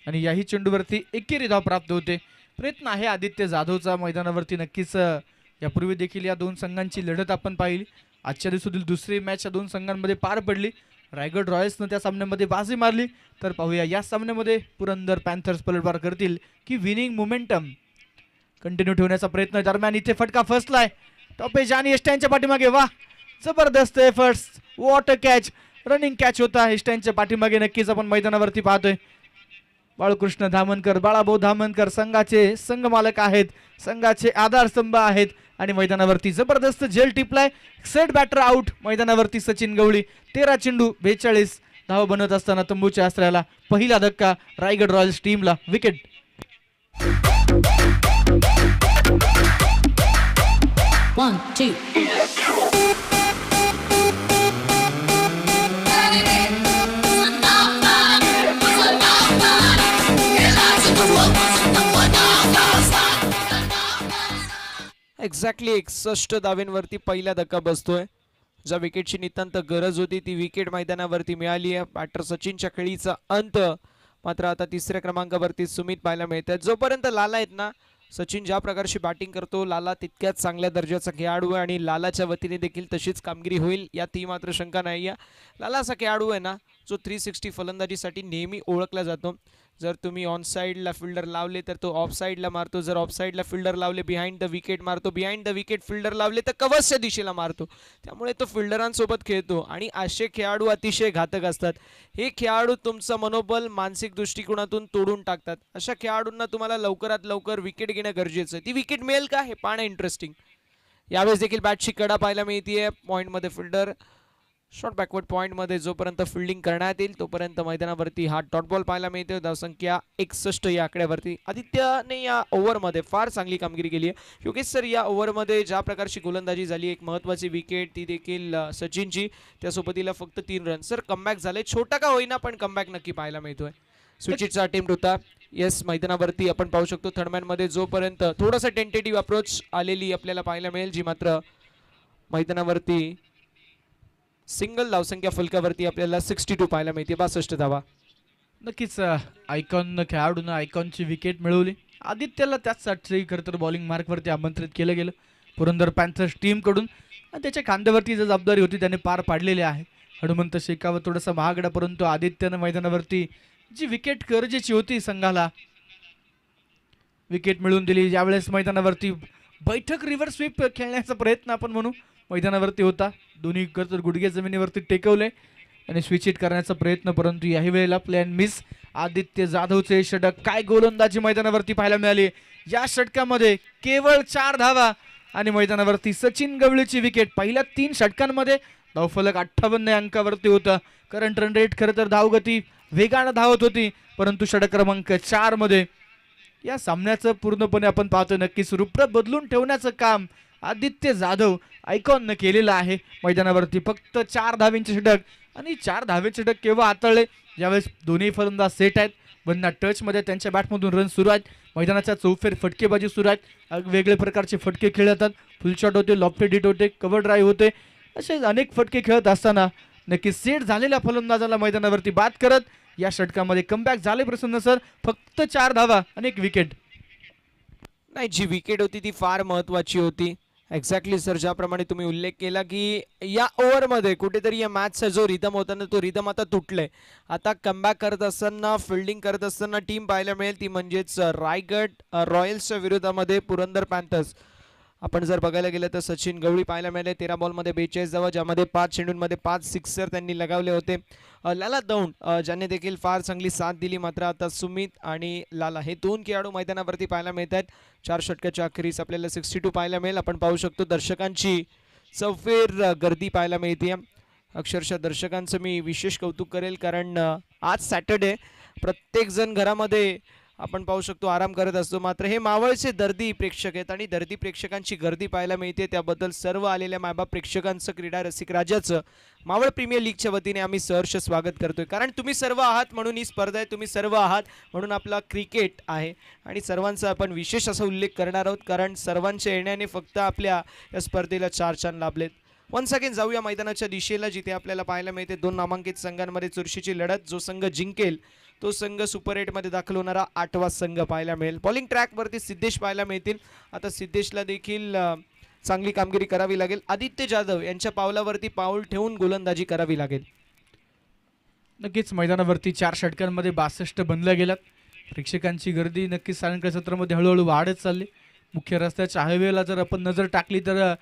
आणि याही चेंडूवरती एकेरी धाव प्राप्त होते. प्रयत्न आहे आदित्य जाधवचा मैदानावरती. नक्कीच यापूर्वी देखील या 2 संघांची लढत आपण पाहिली. आजच्या दिवसातील दुसरी मॅच या 2 संघांमध्ये पार पडली. रायगड रॉयल्सनं त्या सामन्यामध्ये बाजी मारली. तर पाहूया या सामन्यामध्ये पुरंदर पॅन्थर्स पलटवार करतील की विनिंग मोमेंटम कंटिन्यू ठेवण्याचा प्रयत्न. दरम्यान इथे फटका फसलाय. टॉपेज आणि एस्टॅनच्या पाठीमागे. वा जबरदस्त efforts. What a catch. Running catch होता एस्टॅनच्या पाठीमागे. नक्कीच आपण मैदानावरती पाहतोय बाळकृष्ण धामनकर, बाळाभाऊ धामनकर संघाचे संघ मालक आहेत, संघाचे आधारस्तंभ आहेत आणि मैदानावरती जबरदस्त जेल टिपलाय. Set batter out. मैदानावरती सचिन गवळी. 13 चेंडू 42 धाव बनत असताना तंबूच्या आश्रयाला पहिला धक्का रायगड रॉयल्स टीमला विकेट. One, two. एक्झॅक्टली 61 धावेंवरती पहिला धक्का बसतोय. ज्या विकेटची नितांत गरज होती ती विकेट मैदानावरती मिळाली आहे. बॅटर सचिनच्या खेळीचा अंत. मात्र आता तिसऱ्या क्रमांकावरती सुमित पाहायला मिळत आहे. जोपर्यंत लाला आहेत ना, सचिन ज्या प्रकारची बॅटिंग करतो, लाला तितक्याच चांगल्या दर्जाचा खेळाडू आहे आणि लालाच्या वतीने देखील तशीच कामगिरी होईल यातही मात्र शंका नाही आहे. लाला असा खेळाडू आहे ना जो 360 फलंदाजीसाठी नेहमी ओळखला जातो. जर तुम्ही ऑन साईडला फिल्डर लावले तर तो ऑफ साईडला मारतो, जर ऑफ साईडला फिल्डर लावले बिहाइंड द विकेट मारतो, बिहाइंड द विकेट फिल्डर लावले तर कव्हरच्या दिशेला मारतो. त्यामुळे तो फिल्डरांसोबत खेळतो आणि असे खेळाडू अतिशय घातक असतात. हे खेळाडू तुमचं मनोबल मानसिक दृष्टिकोनातून तोडून टाकतात. अशा खेळाडूंना तुम्हाला लवकरात लवकर विकेट घेणं गरजेचं आहे. ती विकेट मिळेल का हे पाहणं इंटरेस्टिंग. यावेळेस देखील बॅटची कडा पाहायला मिळते. पॉईंटमध्ये फिल्डर शॉर्ट बॅकवर्ड पॉईंटमध्ये जोपर्यंत फिल्डिंग करण्यात येईल तोपर्यंत मैदानावरती हा डॉट बॉल पाहायला मिळते. धावसंख्या 61 या आकड्यावरती. आदित्यने या ओव्हरमध्ये फार चांगली कामगिरी केली आहे. योगेश सर, या ओव्हरमध्ये ज्या प्रकारची गोलंदाजी झाली, एक महत्त्वाची विकेट ती देखील सचिनची, त्यासोबतीला फक्त 3 रन. सर कमबॅक झाले, छोटा का होईना पण कमबॅक नक्की पाहायला मिळतोय. स्विचिटचा अटेम्प्ट होता. येस, मैदानावरती आपण पाहू शकतो थर्डमॅनमध्ये जोपर्यंत थोडासा टेंटेटिव्ह अप्रोच आलेली आपल्याला पाहायला मिळेल, जी मात्र मैदानावरती सिंगल धावसंख्या फलकावरती आपल्याला 62 पाहायला मिळते. 62 धावा. नक्कीच आयकॉन खेळाडूनं आयकॉनची विकेट मिळवली. आदित्यला त्याचसाठी खरं तर बॉलिंग मार्कवरती आमंत्रित केलं गेलं पुरंदर पॅन्थर्स टीमकडून आणि त्याच्या खांद्यावरती जी जबाबदारी होती त्याने पार पाडलेली आहे. हनुमंत शेखावत थोडासा महागडा, परंतु आदित्यनं मैदानावरती जी विकेट गरजेची होती संघाला विकेट मिळवून दिली. यावेळेस मैदानावरती बैठक रिव्हर्स स्वीप खेळण्याचा प्रयत्न आपण म्हणू मैदानावरती होता. दोन्ही तर गुडघे जमिनीवरती टेकवले आणि स्विच हिट करण्याचा प्रयत्न, परंतु याही वेळेला प्लॅन मिस. आदित्य जाधवचे षटक, काय गोलंदाजी मैदानावरती पाहायला मिळाली. या षटकामध्ये केवळ 4 धावा आणि मैदानावरती सचिन गवळीची विकेट. पहिल्या 3 षटकांमध्ये धावफलक 58 अंकावरती होता. करंट रन रेट खरं तर धावगती वेगानं धावत होती, परंतु षटक क्रमांक 4 मध्ये या सामन्याचं पूर्णपणे आपण पाहतो नक्कीच रूप बदलून ठेवण्याचं काम आदित्य जाधव आयकॉननं केलेलं आहे. मैदानावरती फक्त 4 धावेंचे षटक आणि 4 धावेचे षटक केव्हा हाताळले, ज्यावेळेस दोन्ही फलंदाज सेट आहेत, बंदा टचमध्ये त्यांच्या बॅटमधून रन सुरू आहेत, मैदानाच्या चौफेर फटकेबाजी सुरू आहेत, वेगळे प्रकारचे फटके खेळतात, फुल शॉट होते, लॉफ्टेड हिट होते, कव्हर ड्राईव्ह होते, असे अनेक फटके खेळत असताना नक्की सेट झालेल्या फलंदाजाला मैदानावरती बाद करत या षटकामध्ये कमबॅक झाले प्रसन्न सर. फक्त 4 धावा आणि 1 विकेट. नाही, जी विकेट होती ती फार महत्त्वाची होती. एक्झॅक्टली सर, ज्याप्रमाणे तुम्ही उल्लेख केला की या ओव्हरमध्ये कुठेतरी या मॅचचा जो रिदम होता ना तो रिदम आता तुटलाय. आता कमबॅक करत असताना, फिल्डिंग करत असताना टीम पाहायला मिळेल ती म्हणजेच रायगड रॉयल्सच्या विरोधामध्ये पुरंदर पॅन्थर्स. आपण जर बघायला गेलं तर सचिन गवळी पाहायला मिळाले. 13 बॉलमध्ये 42 धावा, ज्यामध्ये 5 चेंडूंमध्ये 5 सिक्सर त्यांनी लगावले होते. लाला दौंड ज्याने देखील फार चांगली साथ दिली. मात्र आता सुमित आणि लाला हे 2 खेळाडू मैदानावरती पाहायला मिळत आहेत. 4 षटकाच्या अखेरीस आपल्याला 62 पाहायला मिळेल. आपण पाहू शकतो दर्शकांची चौफेर गर्दी पाहायला मिळते. अक्षरशः दर्शकांचं मी विशेष कौतुक करेल, कारण आज सॅटर्डे, प्रत्येकजण घरामध्ये आपण पाहू शकतो आराम करत असतो. मात्र हे मावळचे दर्दी प्रेक्षक आहेत आणि दर्दी प्रेक्षकांची गर्दी पाहायला मिळते. त्याबद्दल सर्व आलेल्या मायबाप प्रेक्षकांचं, क्रीडा रसिक राज्याचं, मावळ प्रीमियर लीगच्या वतीने आम्ही सहर्ष स्वागत करतोय. कारण तुम्ही सर्व आहात म्हणून ही स्पर्धा आहे, तुम्ही सर्व आहात म्हणून आपला क्रिकेट आहे आणि सर्वांचा आपण विशेष असा उल्लेख करणार आहोत, कारण सर्वांच्या येण्याने फक्त आपल्या या स्पर्धेला 4 चांद लाभलेत. वन्स अगेन जाऊया मैदानाच्या दिशेला, जिथे आपल्याला पाहायला मिळते 2 नामांकित संघांमध्ये चुरशीची लढत. जो संघ जिंकेल तो संघ सुपर 8 मध्ये दाखल होणारा 8वा संघ पाहायला मिळेल. बॉलिंग ट्रॅकवरती सिद्धेश पाहायला मिळतील. आता सिद्धेशला देखील चांगली कामगिरी करावी लागेल. आदित्य जाधव यांच्या पावलावरती पाऊल ठेवून गोलंदाजी करावी लागेल. नक्कीच मैदानावरती 4 षटकांमध्ये 62 बनल्या गेल्यात. प्रेक्षकांची गर्दी नक्कीच सायंकाळी सत्रामध्ये हळूहळू वाढत चालली. मुख्य रस्त्याच्या हायवेला जर आपण नजर टाकली तर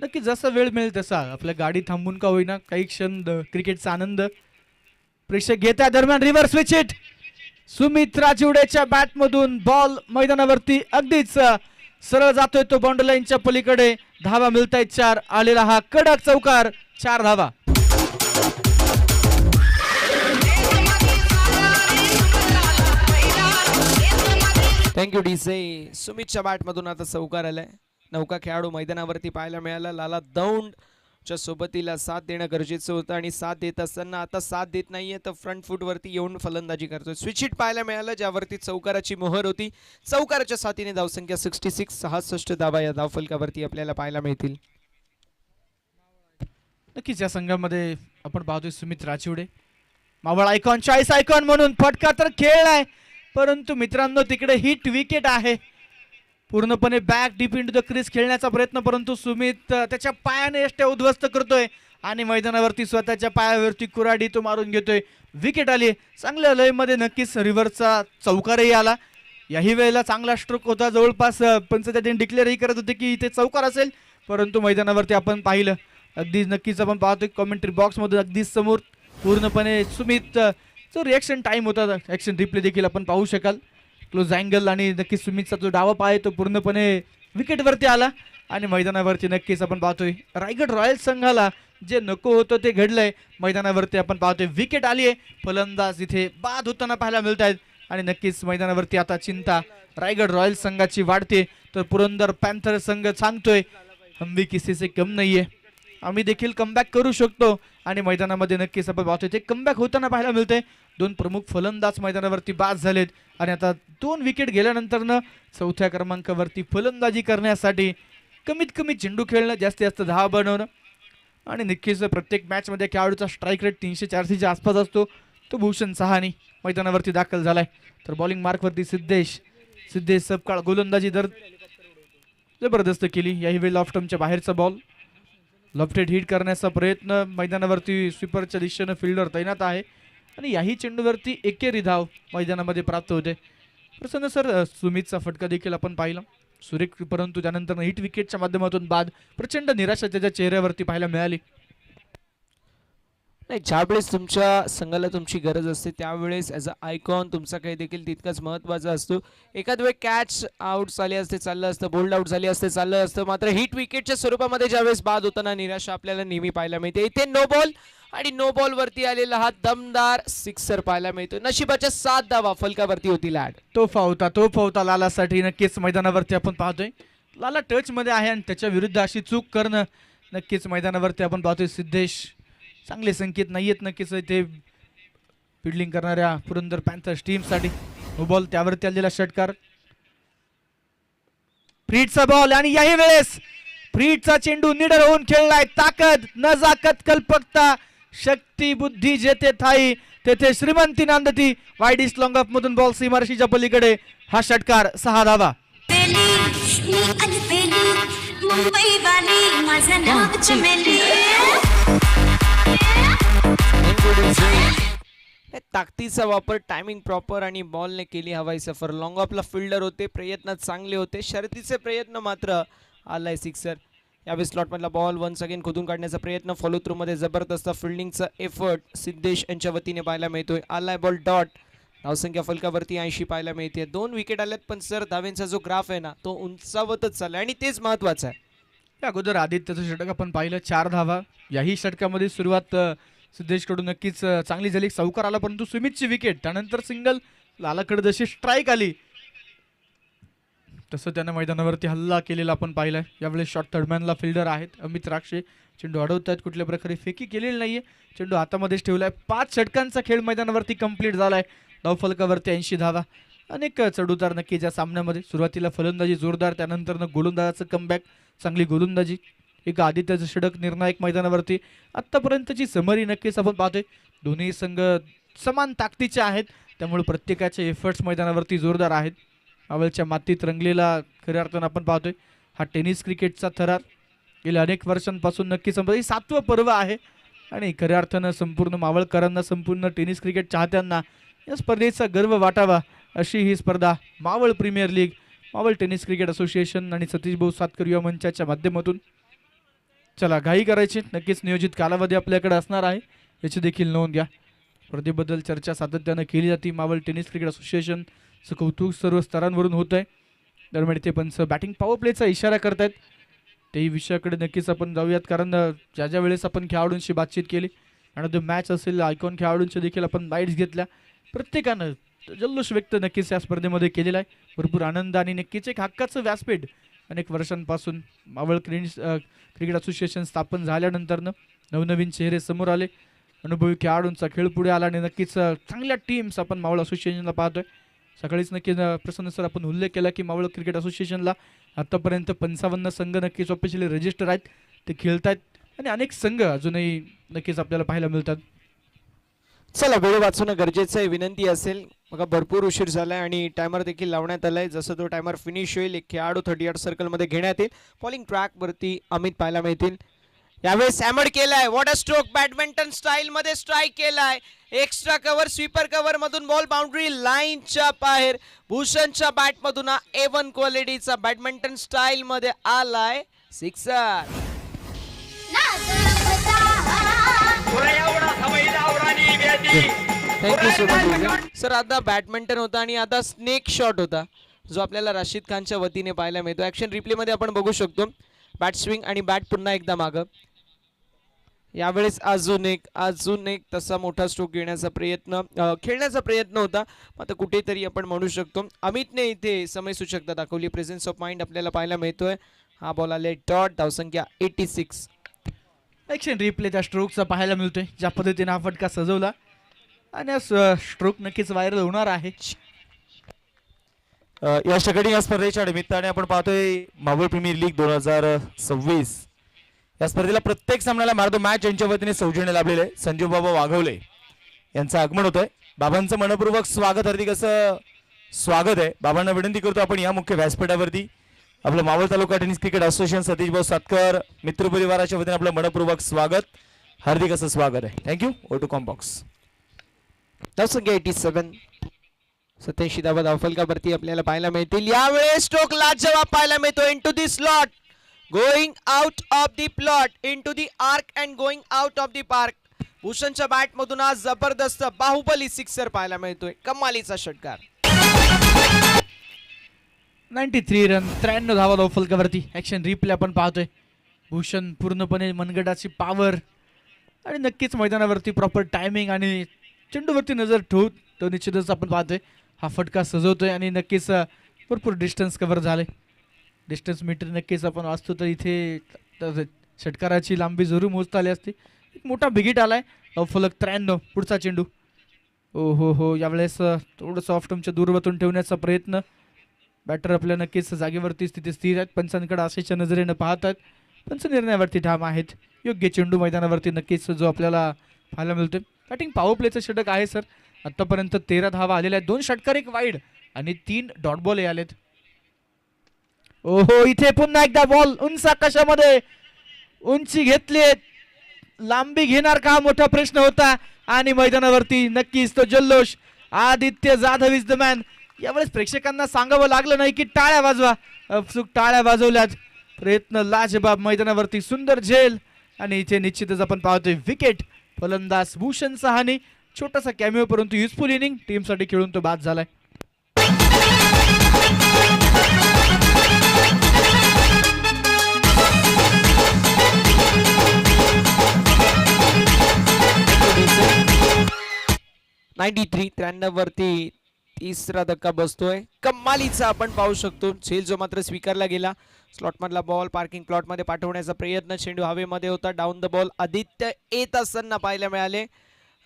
नक्की जसा वेळ मिळेल तसा आपल्या गाडी थांबून का होईना काही क्षण क्रिकेटचा आनंद प्रेक्षक घेत्या. दरम्यान रिव्हर्स स्विच हिट, सुमित राजिवडेच्या बॅटमधून बॉल मैदानावरती अगदीच सरळ जातोय तो बाउंड्री लाईनच्या पलीकडे. धावा मिळतायत 4. आलेला हा कडक चौकार, 4 धावा. थँक्यू डीसे. सुमितच्या बॅटमधून आता चौकार आलाय. नौका खेळाडू मैदानावरती पाहायला मिळाला. लाला दौंडच्या सोबतीला साथ देणं गरजेचं होतं आणि साथ देत असताना आता साथ देत नाहीये तर फ्रंट फूट वरती येऊन फलंदाजी करतोय. स्विच हिट पाहायला मिळालं ज्यावरती चौकाराची मोहर होती. चौकाराच्या साथीने धावसंख्या 66. 66 धावा या धावफलकावरती आपल्याला पाहायला मिळतील. नक्कीच या संघामध्ये आपण पाहतोय Sumit Rachiwade, Maval icon, choice icon म्हणून फटका तर खेळलाय, परंतु मित्रांनो तिकडे हिट विकेट आहे. पूर्णपणे back deep into the crease खेळण्याचा प्रयत्न, परंतु सुमित त्याच्या पायाने यष्ट्या उद्ध्वस्त करतोय आणि मैदानावरती स्वतःच्या पायावरती कुऱ्हाडी तो मारून घेतोय. विकेट आली. चांगल्या लयमध्ये नक्कीच रिव्हरचा चौकारही आला. याही वेळेला चांगला स्ट्रोक होता. जवळपास पंच डिक्लेअरही करत होते की इथे चौकार असेल, परंतु मैदानावरती आपण पाहिलं अगदी नक्कीच आपण पाहतोय कॉमेंट्री बॉक्समध्ये अगदी समोर पूर्णपणे सुमित जो रिॲक्शन टाइम होता, ॲक्शन रिप्ले देखील आपण पाहू शकाल. क्लोज अँगल आणि नक्कीच सुमितचा जो डावा पाय तो पूर्णपणे विकेटवरती आला आणि मैदानावरती नक्कीच आपण पाहतोय रायगड रॉयल्स संघाला जे नको होतं ते घडलंय. मैदानावरती आपण पाहतोय विकेट आली आहे. फलंदाज इथे बाद होताना पाहायला मिळत आहेत आणि नक्कीच मैदानावरती आता चिंता रायगड रॉयल्स संघाची वाढते, तर पुरंदर पॅन्थर संघ सांगतोय हम भी किसी से कम नाहीये, आम्ही देखील कमबॅक करू शकतो आणि मैदानामध्ये नक्कीच आपण पाहतोय ते कमबॅक होताना पाहायला मिळतंय. दोन प्रमुख फलंदाज मैदानावरती बाद झालेत आणि आता 2 विकेट गेल्यानंतरनं चौथ्या क्रमांकावरती फलंदाजी करण्यासाठी कमीत कमी चेंडू खेळणं, जास्तीत जास्त धावा बनवणं आणि नक्कीच प्रत्येक मॅचमध्ये खेळाडूचा स्ट्राईक रेट 300-400च्या आसपास असतो. तो भूषण सहानी मैदानावरती दाखल झालाय. तर बॉलिंग मार्कवरती सिद्धेश सबकाळ गोलंदाजी जबरदस्त केली. याही वेळी ऑफ स्टंपच्या बाहेरचा बॉल लेफ्ट हिट करण्याचा प्रयत्न. मैदानावरती स्वीपरच्या दिशेनं फिल्डर तैनात आहे आणि याही चेंडूवरती एकेरी धाव मैदानामध्ये प्राप्त होते. प्रसन्न सर, सुमितचा फटका देखील आपण पाहिला सुरेख, परंतु त्यानंतर हिट विकेटच्या माध्यमातून बाद प्रचंड निराशा त्याच्या चेहऱ्यावरती पाहायला मिळाली. नाही, ज्यावेळेस तुमच्या संघाला तुमची गरज असते त्यावेळेस ॲज अ आयकॉन तुमचा काही देखील तितकाच महत्त्वाचा असतो. एखाद वेळ कॅच आउट झाली असते चाललं असतं, बोल्ड आउट झाली असते चाललं असतं, मात्र हिट विकेटच्या स्वरूपामध्ये ज्यावेळेस बाद होताना निराशा आपल्याला नेहमी पाहायला मिळते. इथे नो बॉल आणि नो बॉल वरती आलेला हा दमदार सिक्सर पाहायला मिळतो. नशिबाच्या 7 धावा फलकावरती होतील ॲड. तो फावता लालासाठी नक्कीच मैदानावरती आपण पाहतोय लाला टच मध्ये आहे आणि त्याच्या विरुद्ध अशी चूक करणं नक्कीच मैदानावरती आपण पाहतोय. सिद्धेश चांगले संकेत नाहीयेत नक्कीच इथे फिल्डिंग करणाऱ्या पुरंदर पॅन्थर्स टीमसाठी. नो बॉल, त्यावरती आलेला षटकार, फ्रीडचा बॉल आणि याही वेळेस फ्रीडचा चेंडू निडर होऊन खेळलाय. ताकद, नजाकत, कल्पकता, शक्ती, बुद्धी जेथे थाई तेथे श्रीमंती नांदती. वाईड इस्ट लॉंग ऑफ मधून बॉल सीमारेषेच्या पलीकडे. हा षटकार 6 धावा. ताकदीचा वापर, टायमिंग प्रॉपर आणि बॉलने केली हवाई सफर. लॉंग ऑफला फिल्डर होते, प्रयत्न चांगले होते, शर्तीचे प्रयत्न मात्र आलाय सिक्सर. यावेळी स्लॉटमधला बॉल वन्स अगेन खोदून काढण्याचा प्रयत्न, फॉलो थ्रू मध्ये जबरदस्त फिल्डिंगचा एफर्ट सिद्धेश यांच्या वतीने पाहायला मिळतोय. आलाय बॉल डॉट. धावसंख्या फलकावरती 80 पाहायला मिळते. 2 विकेट आल्यात, पण सर धावेंचा जो ग्राफ आहे ना तो उंचावतच चाललाय आणि तेच महत्वाचं आहे. त्या अगोदर आदित्यचं षटक आपण पाहिलं, 4 धावा. याही षटकामध्ये सुरुवात सिद्धेशकडून नक्कीच चांगली झाली. चौकार आला, परंतु सुमितची विकेट, त्यानंतर सिंगल. लालाकडे जशी स्ट्राईक आली तसं त्यानं मैदानावरती हल्ला केलेला आपण पाहिलाय. यावेळेस शॉर्ट थर्डमॅनला फिल्डर आहेत अमित राक्षे. चेंडू अडवत आहेत, कुठल्या प्रकारे फेकी केलेली नाहीये, चेंडू हातामध्येच ठेवलाय. 5 षटकांचा खेळ मैदानावरती कंप्लीट झालाय. धावफलकावरती 80 धावा. अनेक चढउतार नक्कीच या सामन्यामध्ये. सुरुवातीला फलंदाजी जोरदार, त्यानंतर गोलंदाजाचं कमबॅक, चांगली गोलंदाजी, एक आदित्यचं षटक निर्णायक मैदानावरती. आत्तापर्यंतची समरी नक्कीच आपण पाहतोय दोन्ही संघ समान ताकदीचे आहेत, त्यामुळे प्रत्येकाचे एफर्ट्स मैदानावरती जोरदार आहेत. मावळच्या मातीत रंगलेला खऱ्या अर्थानं आपण पाहतोय हा टेनिस क्रिकेटचा थरार. गेल्या अनेक वर्षांपासून नक्कीच 7वं पर्व आहे आणि खऱ्या अर्थानं संपूर्ण मावळकरांना, संपूर्ण टेनिस क्रिकेट चाहत्यांना या स्पर्धेचा गर्व वाटावा अशी ही स्पर्धा Maval premier league, Maval tennis cricket association आणि सतीश भाऊ सातकर युवा मंचाच्या माध्यमातून. चला, घाई करायची नक्कीच नियोजित कालावधी आपल्याकडे असणार आहे, याची देखील नोंद घ्या. स्पर्धेबद्दल चर्चा सातत्यानं केली जाते. मावळ टेनिस क्रिकेट असोसिएशनचं कौतुक सर्व स्तरांवरून होत आहे. दरम्यान ते पंच बॅटिंग पॉवर प्लेचा इशारा करतायत. तेही विषयाकडे नक्कीच आपण जाऊयात, कारण ज्या ज्या वेळेस आपण खेळाडूंशी बातचीत केली आणि तो मॅच असेल, आयकॉन खेळाडूंच्या देखील आपण बाईट्स घेतल्या. प्रत्येकानं जल्लोष व्यक्त नक्कीच या स्पर्धेमध्ये केलेला आहे. भरपूर आनंद आणि नक्कीच एक हक्काचं व्यासपीठ अनेक वर्षांपासून मावळ क्रिकेट असोसिएशन स्थापन झाल्यानंतरनं नवनवीन चेहरे समोर आले, अनुभवी खेळाडूंचा खेळ पुढे आला आणि नक्कीच चांगल्या टीम्स आपण मावळ असोसिएशनला पाहतोय. सकाळीच नक्कीच प्रसन्न सर आपण उल्लेख केला की मावळ क्रिकेट असोसिएशनला आतापर्यंत 55 संघ नक्कीच ऑफिशियली रजिस्टर आहेत, ते खेळत आहेत आणि अनेक संघ अजूनही नक्कीच आपल्याला पाहायला मिळतात. चला वेळ वाचवणं गरजेचं आहे, विनंती असेल. बघा भरपूर उशीर झालाय आणि टायमर देखील लावण्यात आलाय. जसं तो टायमर फिनिश होईल एक खेळाडू 30 सर्कल मध्ये घेण्यात येईल. बॉलिंग ट्रॅक वरती अमित पाहायला मिळतील. यावेळेस हॅमर केलाय, वॉटर स्ट्रोक बॅडमिंटन स्टाईल मध्ये स्ट्राईक केलाय. एक्स्ट्रा कव्हर स्वीपर कव्हर मधून बॉल बाउंड्री लाईनच्या बाहेर. भूषणच्या बॅट मधून A1 क्वालिटीचा बॅडमिंटन स्टाईल मध्ये आलाय sixer. Thank you so much sir. आता बॅडमिंटन होता आणि आता स्नेक शॉट होता जो आपल्याला राशीद खानच्या वतीने पाहायला मिळतो. ऍक्शन रिप्ले मध्ये आपण बघू शकतो बॅट स्विंग आणि बॅट पुन्हा एकदा मागं. यावेळेस अजून एक तसा मोठा स्ट्रोक घेण्याचा प्रयत्न खेळण्याचा प्रयत्न होता. आता कुठेतरी आपण म्हणू शकतो अमितने इथे समय सूचकता दाखवली. प्रेझेन्स ऑफ माइंड आपल्याला पाहायला मिळतोय. हा बॉल आले डॉट, धावसंख्या 86. ॲक्शन रिप्ले त्या स्ट्रोकचा पाहायला मिळतोय, ज्या पद्धतीने हा फटका सजवला आणि हा स्ट्रोक नक्कीच व्हायरल होणार आहे. या सगळी या स्पर्धेच्या निमित्ताने आपण पाहतोय मावळ प्रीमियर लीग 2026 या स्पर्धेला प्रत्येक सामन्याला मारतो मॅच यांच्या वतीने सौजन्य लाभलेले संजीव बाबा वाघवले यांचं आगमन होतंय. बाबांचं मनपूर्वक स्वागत, हार्दिक असं स्वागत आहे. बाबांना विनंती करतो आपण या मुख्य व्यासपीठावरती आपलं मावळ तालुका टेनिस क्रिकेट असोसिएशन सतीश भाऊ सातकर मित्र परिवाराच्या वतीने आपलं मनपूर्वक स्वागत, हार्दिक असं स्वागत आहे. थँक्यू. ओ टू कॉम्बॉक्स. धावसंख्या 87. 87 धावा धावफलकावरती आपल्याला पाहायला मिळतील. यावेळेस स्ट्रोक लाजवाब पाहायला मिळतो. Into the slot, going out of the plot, into the arc and going out of the park. भूषणच्या बॅट मधून आज जबरदस्त बाहुबली सिक्सर पाहायला मिळतोय. कमालीचा षटकार. 93 रन, 93 धावा धावफलकावरती. ॲक्शन रिप्ले आपण पाहतोय. भूषण पूर्णपणे मनगटाची पॉवर आणि नक्कीच मैदानावरती प्रॉपर टायमिंग आणि चेंडूवरती नजर ठेवून तो निश्चितच आपण पाहतोय हा फटका सजवतोय आणि नक्कीच भरपूर डिस्टन्स कव्हर झाले. डिस्टन्स मीटर नक्कीच आपण वाचतो तर इथे षटकाराची लांबी जरूर मोजता आली असती. एक मोठा बिगिट आलाय. फलक 93. पुढचा चेंडू. हो यावेळेस थोडंसं ऑफ टर्मच्या दूरवतून ठेवण्याचा प्रयत्न. बॅटर आपल्या नक्कीच जागेवरती स्थिती स्थिर आहेत. पंचांकडे आशेच्या नजरेनं पाहत आहेत. पंच निर्णयावरती ठाम आहेत. योग्य चेंडू मैदानावरती नक्कीच जो आपल्याला पाहायला मिळतोय. बॅटिंग पॉवर प्लेचं षटक आहे सर. आतापर्यंत 13 धावा आलेल्या आहेत. 2 षटकार, 1 वाईड आणि 3 डॉट बॉल आलेत. ओहो, इथे पुन्हा एकदा बॉल उंच आकाशामध्ये उंची घेतली, लांबी घेणार का मोठा प्रश्न होता आणि मैदानावरती नक्कीच तो जल्लोष. Aditya Jadhav is the man. यावेळेस प्रेक्षकांना सांगावं लागलं नाही की टाळ्या वाजवा. अपसुक टाळ्या वाजवल्यात. प्रयत्न लाजबाब. मैदानावरती सुंदर झेल आणि इथे निश्चितच आपण पाहतोय विकेट. फलंदाज भूषण सहानी. छोटासा कॅमिओ परंतु युजफुल इनिंग टीमसाठी खेळून तो बाद झालाय. .93 93 वरती तिसरा धक्का बसतोय. कमालीचा आपण पाहू शकतो. झेल जो मात्र स्वीकारला गेला. स्लॉट मधला बॉल पार्किंग प्लॉट मध्ये पाठवण्याचा प्रयत्न. चेंडू हवेमध्ये होता. डाऊन द बॉल आदित्य येत असताना पाहायला मिळाले.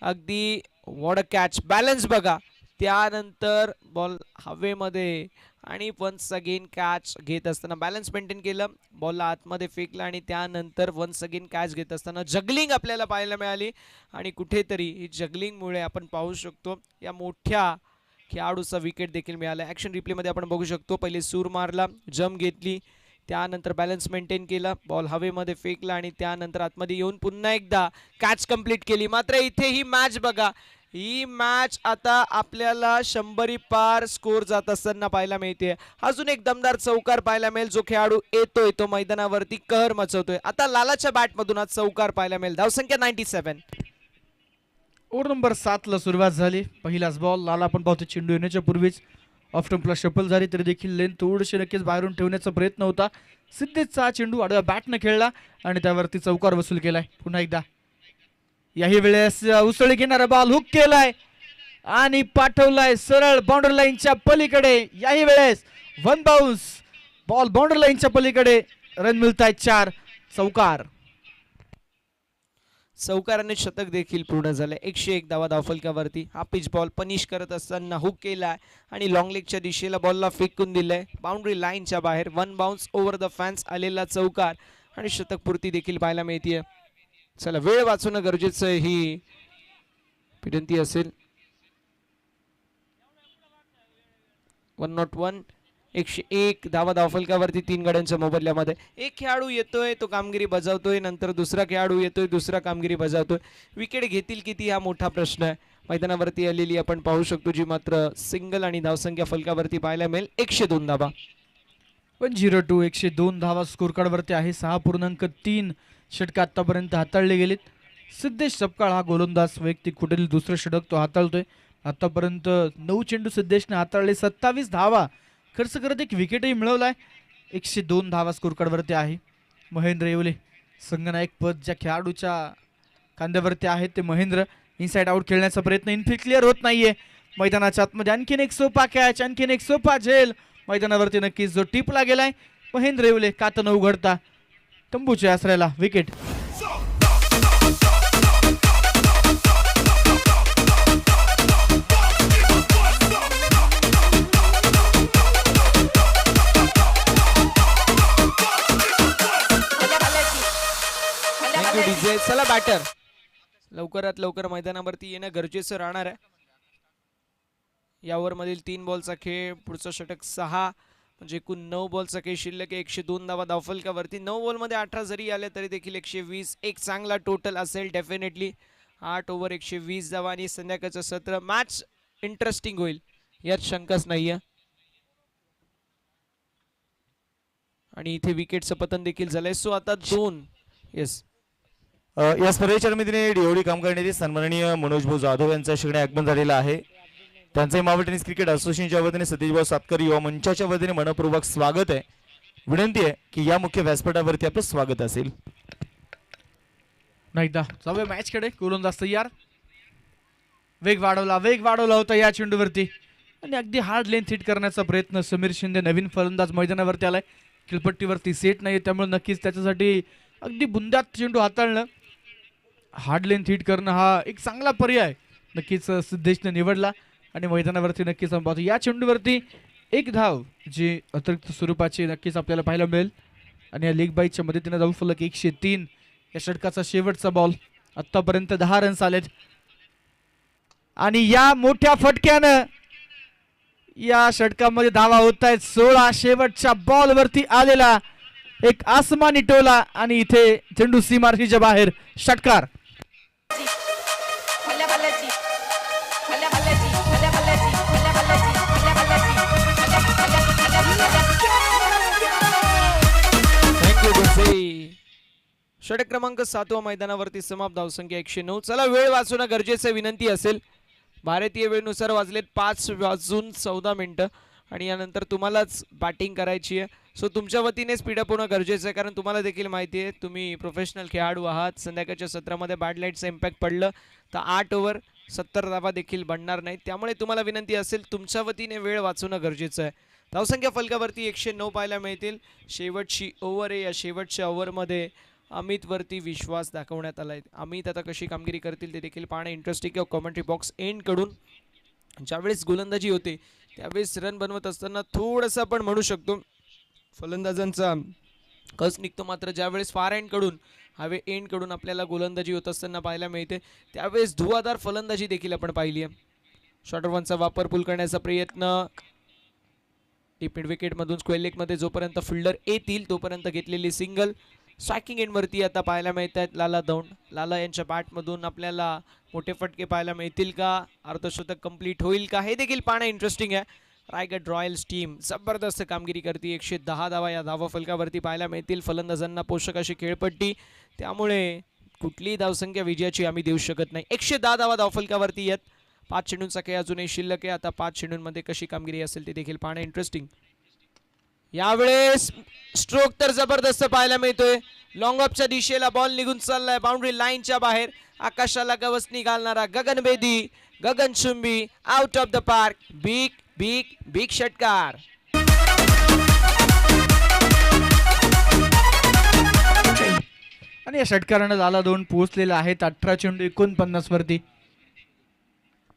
अगदी वॉट अ कॅच. बॅलन्स बघा. त्यानंतर बॉल हवेमध्ये आणि वन्स अगेन कॅच घेत असताना बॅलन्स मेंटेन केलं. बॉलला आतमध्ये फेकला आणि त्यानंतर वन्स अगेन कॅच घेत असताना जगलिंग आपल्याला पाहायला मिळाली. आणि कुठेतरी ही जगलिंगमुळे आपण पाहू शकतो या मोठ्या खेळाडूचा विकेट देखील मिळाला. ॲक्शन रिप्लेमध्ये आपण बघू शकतो. पहिले सूर मारला, जम घेतली, त्यानंतर बॅलन्स मेंटेन केला, बॉल हवेमध्ये फेकला आणि त्यानंतर आतमध्ये येऊन पुन्हा एकदा कॅच कंप्लीट केली. मात्र इथे ही मॅच बघा. ही मॅच आता आपल्याला 100 पार स्कोर जात असताना पाहायला मिळते. अजून एक दमदार चौकार पाहायला मिळेल. जो खेळाडू येतोय तो मैदानावरती कहर मचवतोय. आता लालाच्या बॅट मधून आज चौकार पाहायला मिळेल. धावसंख्या 97. ओव्हर नंबर 7 ला सुरुवात झाली. पहिलाच बॉल. लाला आपण पाहतो चेंडू येण्याच्या पूर्वीच ऑफ टर्मला शफल झाली तरी देखील लेन थोडीशी नक्कीच बाहेरून ठेवण्याचा प्रयत्न होता. सिद्धेशचा चेंडू आडव्या बॅटनं खेळला आणि त्यावरती चौकार वसूल केलाय. पुन्हा एकदा याही वेळेस उसळी घेणारा बॉल हुक केलाय. आणि पाठवलाय सरळ बाउंड्री लाईनच्या पलीकडे. याही वेळेस वन बाउन्स बॉल बाउंड्री लाईनच्या पलीकडे. रन मिळत आहेत 4. चौकार. चौकाराने शतक देखील पूर्ण झाले. 101 धावा धावफलकावरती. हा पिच बॉल पनिश करत असताना हुक केलाय आणि लॉंग लेगच्या दिशेला बॉलला फेकून दिलंय बाउंड्री लाईनच्या बाहेर. One bounce over the fans आलेला चौकार आणि शतकपूर्ती देखील पाहायला मिळते. चला वेळ वाचवणं गरजेचं आहे ही विनंती असेल. 101 101 धावा धावफलकावरती 3 गड्यांच्या मोबदल्यामध्ये. एक खेळाडू येतोय तो कामगिरी बजावतोय, नंतर दुसरा खेळाडू येतोय दुसरा कामगिरी बजावतोय. विकेट घेतील किती हा मोठा प्रश्न आहे. मैदानावरती आलेली आपण पाहू शकतो जी मात्र सिंगल आणि धावसंख्या फलकावरती पाहायला मिळेल 102 धावा. 102 102 धावा स्कोर कार्डवरती आहे. 6.3 षटकं आतापर्यंत हाताळले गेलेत. सिद्धेश सपकाळ हा गोलंदाज वैयक्तिक कुठेतरी दुसरं षटक तो हाताळतोय. आतापर्यंत 9 चेंडू सिद्धेशने हाताळले. 27 धावा खर्च करत एक विकेटही मिळवलाय. 102 धावा स्कोर कार्डवरती आहे. महेंद्र येवले संगनायक पद ज्या खेळाडूच्या खांद्यावरती आहेत ते महेंद्र. इनसाइड आउट खेळण्याचा प्रयत्न इनफिल्ड क्लिअर होत नाहीये. मैदानाच्या आतमध्ये आणखीन एक सोपा कॅच, आणखीन एक सोपा झेल. मैदानावरती नक्कीच जो टिपला गेलाय. महेंद्र येवले कात न उघडता तंबूच्या आसऱ्याला विकेट. चला बॅटर लवकरात लवकर मैदानावरती येणं गरजेचं राहणार आहे. या ओव्हर मधील 3 बॉलचा खेळ. पुढचं षटक 6 म्हणजे एकूण 9 बॉलचा खेळ शिल्लक. 102 धावा धावफलकावरती. 9 बॉलमध्ये 18 जरी आले तरी देखील 120 एक चांगला टोटल असेल डेफिनेटली. 8 ओव्हर 120 धावा आणि संध्याकाळचं सत्र मॅच इंटरेस्टिंग होईल यात शंकाच नाहीये. आणि इथे विकेटचं पतन देखील झालंय. सो आता 2 येस या स्पर्धेच्या निर्मितीने डिओडी काम करण्याचे सन्माननीय मनोज भाऊ जाधव यांचा शिकणे आगमन झालेला आहे. त्यांचे मावळ टेनिस क्रिकेट असोसिएशनच्या वतीने सतीशभाऊ सातकर युवा मंचाच्या वतीने मनपूर्वक स्वागत आहे. विनंती आहे की या मुख्य व्यासपीठावरती आपलं स्वागत असेल. एकदा जाऊया मॅच कडे. गोलंदाज तयार. वेग वाढवला होता या चेंडूवरती आणि अगदी हार्ड लेंथ हिट करण्याचा प्रयत्न. समीर शिंदे नवीन फलंदाज मैदानावरती आलाय. खेळपट्टीवरती सेट नाही त्यामुळे नक्कीच त्याच्यासाठी अगदी बुंद्यात चेंडू हाताळणं हार्ड लेंथ हिट करणं हा एक चांगला पर्याय नक्कीच सिद्धेशने निवडला. आणि मैदानावरती नक्कीच आपण पाहतो या चेंडूवरती एक धाव जी अतिरिक्त स्वरूपाची नक्कीच आपल्याला पाहायला मिळेल. आणि या लीग बाईकच्या मदतीने धाव फलक 103. या षटकाचा शेवटचा बॉल. आतापर्यंत 10 रन्स आलेत. आणि या मोठ्या फटक्यानं या षटकामध्ये धावा होत आहेत 16. शेवटच्या बॉल वरती आलेला एक आसमानी टोला आणि इथे चेंडू सीमारेषेच्या बाहेर. षटकार. षटक क्रमांक 7 मैदानावरती समाप्त. धावसंख्या 109. चला वेळ वाचवणं गरजेचं विनंती असेल. भारतीय वेळेनुसार वाजलेत 5:14 आणि यानंतर तुम्हालाच बॅटिंग करायची आहे. सो तुमच्या वतीने स्पीडअप होणं गरजेचं आहे कारण तुम्हाला देखील माहिती आहे तुम्ही प्रोफेशनल खेळाडू आहात. संध्याकाळच्या सत्रामध्ये बॅड लाईटचं इम्पॅक्ट पडलं तर 8 ओव्हर 70 धावा देखील बनणार नाही. त्यामुळे तुम्हाला विनंती असेल तुमच्या वतीने वेळ वाचवणं गरजेचं आहे. धावसंख्या फलकावरती 109 पाहायला मिळतील. शेवटची ओव्हर आहे. या शेवटच्या ओव्हरमध्ये अमितवरती विश्वास दाखवण्यात आला आहे. अमित आता कशी कामगिरी करतील ते देखील पाहणं इंटरेस्टिंग आहे. कॉमेंट्री बॉक्स एंडकडून ज्यावेळेस गोलंदाजी होते त्यावेळेस रन बनवत असताना थोडंसं आपण म्हणू शकतो फलंदाजांचा कस निघतो. मात्र ज्यावेळेस फार एंडकडून हवे एंडकडून आपल्याला गोलंदाजी होत असताना पाहायला मिळते त्यावेळेस धुवाधार फलंदाजी देखील आपण पाहिली आहे. शॉर्टर वनचा वापर पूल करण्याचा प्रयत्न. डीप मिड विकेटमधून स्क्वेअर लेगमध्ये जोपर्यंत फिल्डर येतील तोपर्यंत घेतलेली सिंगल. स्ट्रायकिंग एंडवरती आता पाहायला मिळत आहेत लाला दौंड. लाला यांच्या बॅटमधून आपल्याला मोठे फटके पाहायला मिळतील का? अर्धशतक कंप्लीट होईल का? हे देखील पाहणं इंटरेस्टिंग आहे. रायगड रॉयल्स टीम जबरदस्त कामगिरी करते. 110 धावा या धावा फलकावरती पाहायला मिळतील. फलंदाजांना पोषक अशी खेळपट्टी त्यामुळे कुठलीही धावसंख्या विजयाची आम्ही देऊ शकत नाही. 110 धावा धावफलकावरती येत. 5 चेंडूंचा खेळ अजूनही शिल्लक आहे. आता 5 चेंडूंमध्ये कशी कामगिरी असेल ते देखील पाहणं इंटरेस्टिंग. यावेळेस स्ट्रोक तर जबरदस्त पाहायला मिळतोय. लॉंग ऑफच्या दिशेला बॉल निघून चाललाय बाउंड्री लाईनच्या बाहेर आकाशाला गवसणी घालणारा गगनभेदी गगनचुंबी out of the park. Big big big षटकार. आणि या षटकारानं लाला 2 पोहोचलेले आहेत 18 चेंडू 49 वरती.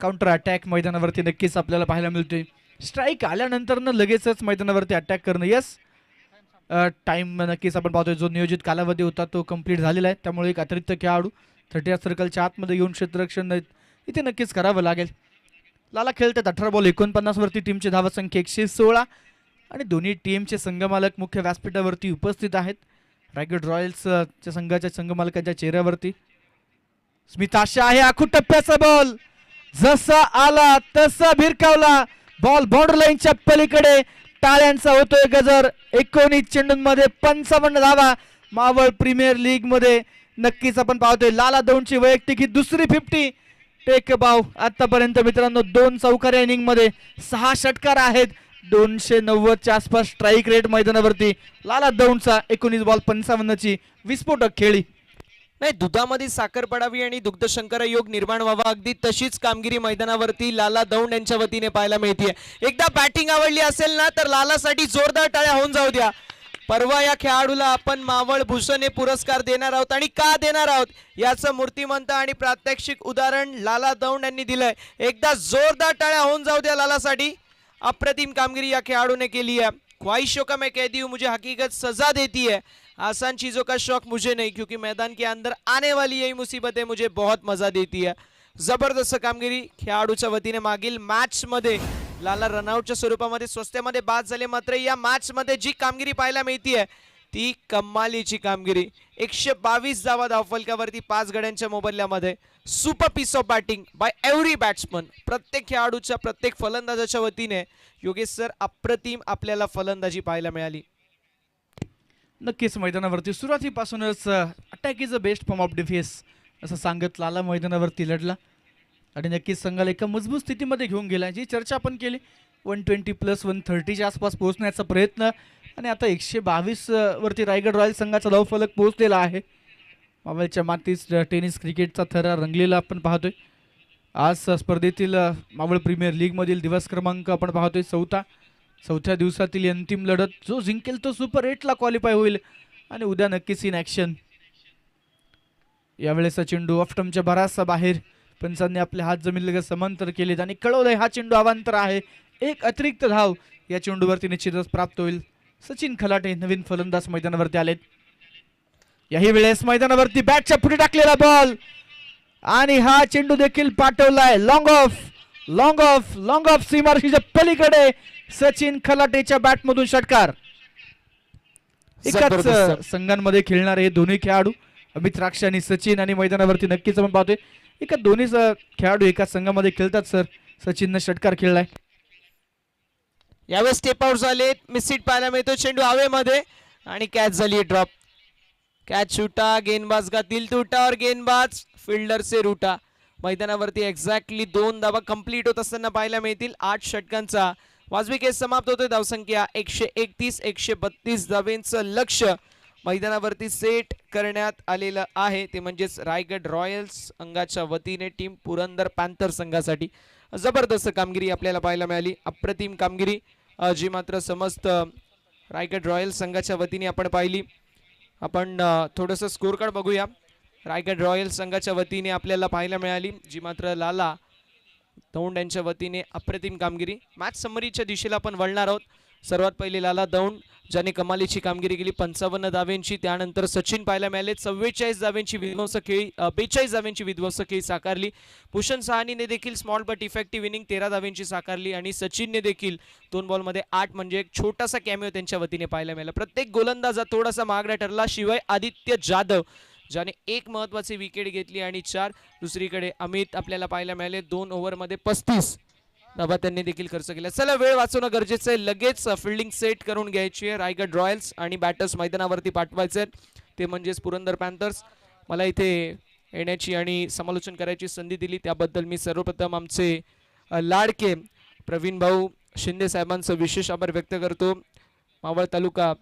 काउंटर अटॅक मैदानावरती नक्कीच आपल्याला पाहायला मिळतोय. स्ट्राईक आल्यानंतर लगेचच मैदानावरती अटॅक करणं. यस, टाइम नक्कीच आपण पाहतोय जो नियोजित कालावधी होता तो कंप्लीट झालेला आहे. त्यामुळे एक अतिरिक्त खेळाडू 30 सर्कलच्या आतमध्ये येऊन क्षेत्ररक्षण इथे नक्कीच करावं लागेल. लाला खेळतात 18 बॉल 49 वरती. टीमची धावसंख्या 116 आणि दोन्ही टीमचे संघमालक मुख्य व्यासपीठावरती उपस्थित आहेत. रायगड रॉयल्सच्या संघाच्या संघमालकाच्या चेहऱ्यावरती स्मिताशा आहे. आखू टप्प्याचा बॉल जसा आला तसा भिरकावला. बॉल बॉर्डर लाईनच्या पलीकडे. टाळ्यांचा होतोय गजर. 19 चेंडूंमध्ये 55 धावा. मावळ प्रीमियर लीग मध्ये नक्कीच आपण पाहतोय लाला 2ची वैयक्तिक ही दुसरी 50. टेक बाव आतापर्यंत मित्रांनो 2 चौकार्या इनिंग मध्ये 6 षटकार आहेत. 290च्या आसपास स्ट्राईक रेट मैदानावरती. लाला 2चा 19 बॉल 55ची विस्फोटक खेळी. नाही, दुधामध्ये साखर पडावी आणि दुग्ध शंकर योग निर्माण व्हावा, अगदी तशीच कामगिरी मैदानावरती लाला दौंड यांच्या वतीने पाहायला मिळते. एकदा बॅटिंग आवडली असेल ना तर लालासाठी जोरदार टाळ्या होऊन जाऊ द्या. परवा या खेळाडूला आपण मावळ भूषण हे पुरस्कार देणार आहोत आणि का देणार आहोत याचं मूर्तिमंत आणि प्रात्यक्षिक उदाहरण लाला दौंड यांनी दिलंय. एकदा जोरदार टाळ्या होऊन जाऊ द्या लालासाठी. अप्रतिम कामगिरी या खेळाडू ने केली है. ख्वाहिशों का मैं कहती हूँ मुझे हकीकत सजा देती है. आसान चीजों का शौक मुझे नहीं, क्योंकि मैदान के अंदर आने वाली यही मुसीबतें मुझे बहुत मजा देती है. जबरदस्त कामगिरी खेळाडूच्या वतीने. मागील मॅच मध्ये लाला रनआउटच्या स्वरूपामध्ये स्वस्त्यामध्ये बाद झाले, मात्र या मॅच मध्ये जी कामगिरी पाहायला मिळतीये ती कमालीची कामगिरी. 122 धावा धावफलकावरती 5 गड्यांच्या मोबदल्यामध्ये. Super piece of batting by every batsman. प्रत्येक खेळाडूच्या प्रत्येक फलंदाजाच्या वतीने योगेश सर अप्रतिम आपल्याला फलंदाजी पाहायला मिळाली. नक्कीच मैदानावरती सुरुवातीपासूनच attack is a best form of defence असं सांगत लाला मैदानावरती लढला आणि नक्कीच संघाला एका मजबूत स्थितीमध्ये घेऊन गेला. जी चर्चा आपण केली 120+ 130च्या आसपास पोहोचण्याचा प्रयत्न आणि आता 122 वरती रायगड रॉयल संघाचा धावफलक पोहोचलेला आहे. मावळच्या मातीत टेनिस क्रिकेटचा थरा रंगलेला आपण पाहतोय. आज स्पर्धेतील मावळ प्रीमियर लीगमधील दिवस क्रमांक आपण पाहतोय 4थ्या दिवसातील अंतिम लढत. जो जिंकेल तो सुपर 8ला क्वालिफाय होईल आणि उद्या नक्कीच इन ॲक्शन. यावेळेचा चेंडू ऑफ्टमच्या भरासा बाहेर. पंचांनी आपले हात जमिनीला समांतर केलेत आणि कळवलंय हा चेंडू अवांतर आहे. एक अतिरिक्त धाव या चेंडूवरती निश्चितच प्राप्त होईल. सचिन खलाटे नवीन फलंदाज मैदानावरती आलेत. याही वेळेस मैदानावरती बॅटच्या पुढे टाकलेला बॉल आणि हा चेंडू देखील पाठवलाय लॉंग ऑफ सीमारेषेच्या पलीकडे. सचिन खलाटेच्या बॅटमधून षटकार. एकाच संघांमध्ये खेळणारे हे दोन्ही खेळाडू अमित राक्षे आणि सचिन आणि मैदानावरती नक्कीच आपण पाहतोय एका दोन्ही खेळाडू एकाच संघामध्ये खेळतात. सर सचिनने षटकार खेळलाय. यावेळेस स्टेप आउट झाले. मिस पाहायला मिळतो. चेंडू हवेमध्ये आणि कॅच झाली ड्रॉप. कॅच छुटा, गेंदबाज का दिल टूटा और गेंदबाज फिल्डर से रूटा. मैदानावरती एक्झॅक्टली 2 धावा कंप्लीट होत असताना पाहायला मिळतील. 8 षटकांचा वाजवी केस समाप्त होतोय. धावसंख्या 131 132 धावेंचं लक्ष्य मैदानावरती सेट करण्यात आलेलं आहे. ते म्हणजेच रायगड रॉयल्स अंगाच्या वतीने टीम पुरंदर पॅन्थर संघासाठी. जबरदस्त कामगिरी आपल्याला पाहायला मिळाली. अप्रतिम कामगिरी जी मात्र समस्त रायगड रॉयल्स संघाच्या वतीने आपण पाहिली. आपण थोडंसं स्कोर कार्ड बघूया. रायगड रॉयल्स संघाच्या वतीने आपल्याला पाहायला मिळाली जी मात्र लाला दौंड यांच्या वतीने अप्रतिम कामगिरी. मॅच समरीच्या दिशेला आपण वळणार आहोत. सर्वात पहिले लाला दौंड ज्याने कमालीची कामगिरी केली 55 धावेंची. त्यानंतर सचिन पाहायला मिळाले 44 धावेंची विध्वंसक खेळी 42 धावेंची विध्वंसक खेळी साकारली. भूषण सहानीने देखील स्मॉल बट इफेक्टिव्ह इनिंग 13 धावेंची साकारली आणि सचिनने देखील 2 बॉलमध्ये 8 म्हणजे एक छोटासा कॅमिओ त्यांच्या वतीने पाहायला मिळाला. प्रत्येक गोलंदाज थोडासा महागडा ठरला. शिवाय आदित्य जाधव ज्याने 1 महत्वाची विकेट घेतली आणि 4. दुसरीकडे अमित आपल्याला पाहायला मिळाले 2 ओव्हरमध्ये 35 धावा त्यांनी देखील खर्च केला. चला वेळ वाचवणं गरजेचं आहे. लगेच फिल्डिंग सेट करून घ्यायची आहे. रायगड रॉयल्स आणि बॅटर्स मैदानावरती पाठवायचे आहेत ते म्हणजेच पुरंदर पॅन्थर्स. मला इथे येण्याची आणि समालोचन करायची संधी दिली त्याबद्दल मी सर्वप्रथम आमचे लाडके प्रवीण भाऊ शिंदे साहेबांचं विशेष आभार व्यक्त करतो. मावळ तालुका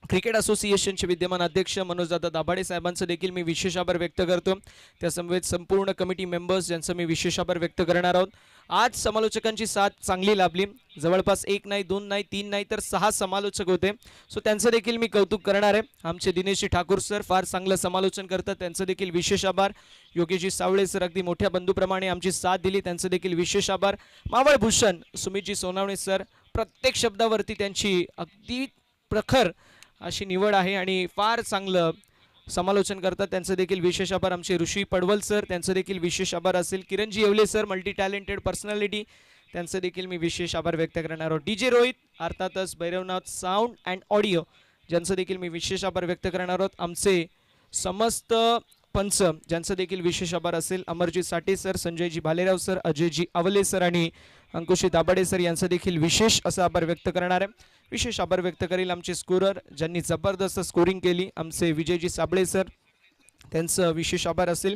क्रिकेट असोसिएशनचे विद्यमान अध्यक्ष मनोजदादा दाभाडे साहेबांचं देखील मी विशेष आभार व्यक्त करतो. त्यासमवेत संपूर्ण कमिटी मेंबर्स ज्यांचं मी विशेष आभार व्यक्त करणार आहोत. आज समालोचकांची साथ चांगली लाभली. जवळपास 1 नाही 2 नाही 3 नाही तर 6 समालोचक होते. सो त्यांचं देखील मी कौतुक करणार आहे. आमचे दिनेशजी ठाकूर सर फार चांगलं समालोचन करतात, त्यांचं देखील विशेष आभार. योगेशजी सावळे सर अगदी मोठ्या बंधूप्रमाणे आमची साथ दिली, त्यांचं देखील विशेष आभार. मावळ भूषण सुमितजी सोनावणे सर, प्रत्येक शब्दावरती त्यांची अगदी प्रखर अशी निवड आहे आणि फार चांगलं समालोचन करतात, त्यांचं देखील विशेष आभार. आमचे ऋषी पडवल सर, त्यांचं देखील विशेष आभार असेल. Kiranji Yevale sir, multi talented personality, त्यांचं देखील मी विशेष आभार व्यक्त करणार आहोत. DJ रोहित, अर्थातच भैरवनाथ साऊंड अँड ऑडिओ, ज्यांचं देखील मी विशेष आभार व्यक्त करणार आहोत. आमचे समस्त पंच, ज्यांचं देखील विशेष आभार असेल. अमरजी साठे सर, संजयजी भालेराव सर, अजयजी आवले सर आणि अंकुशी दाभाडे सर यांचं देखील विशेष असा आभार व्यक्त करणार आहे. विशेष आभार व्यक्त करेल आमचे स्कोरर ज्यांनी जबरदस्त स्कोरिंग केली, आमचे विजयजी साबळे सर, त्यांचं विशेष आभार असेल.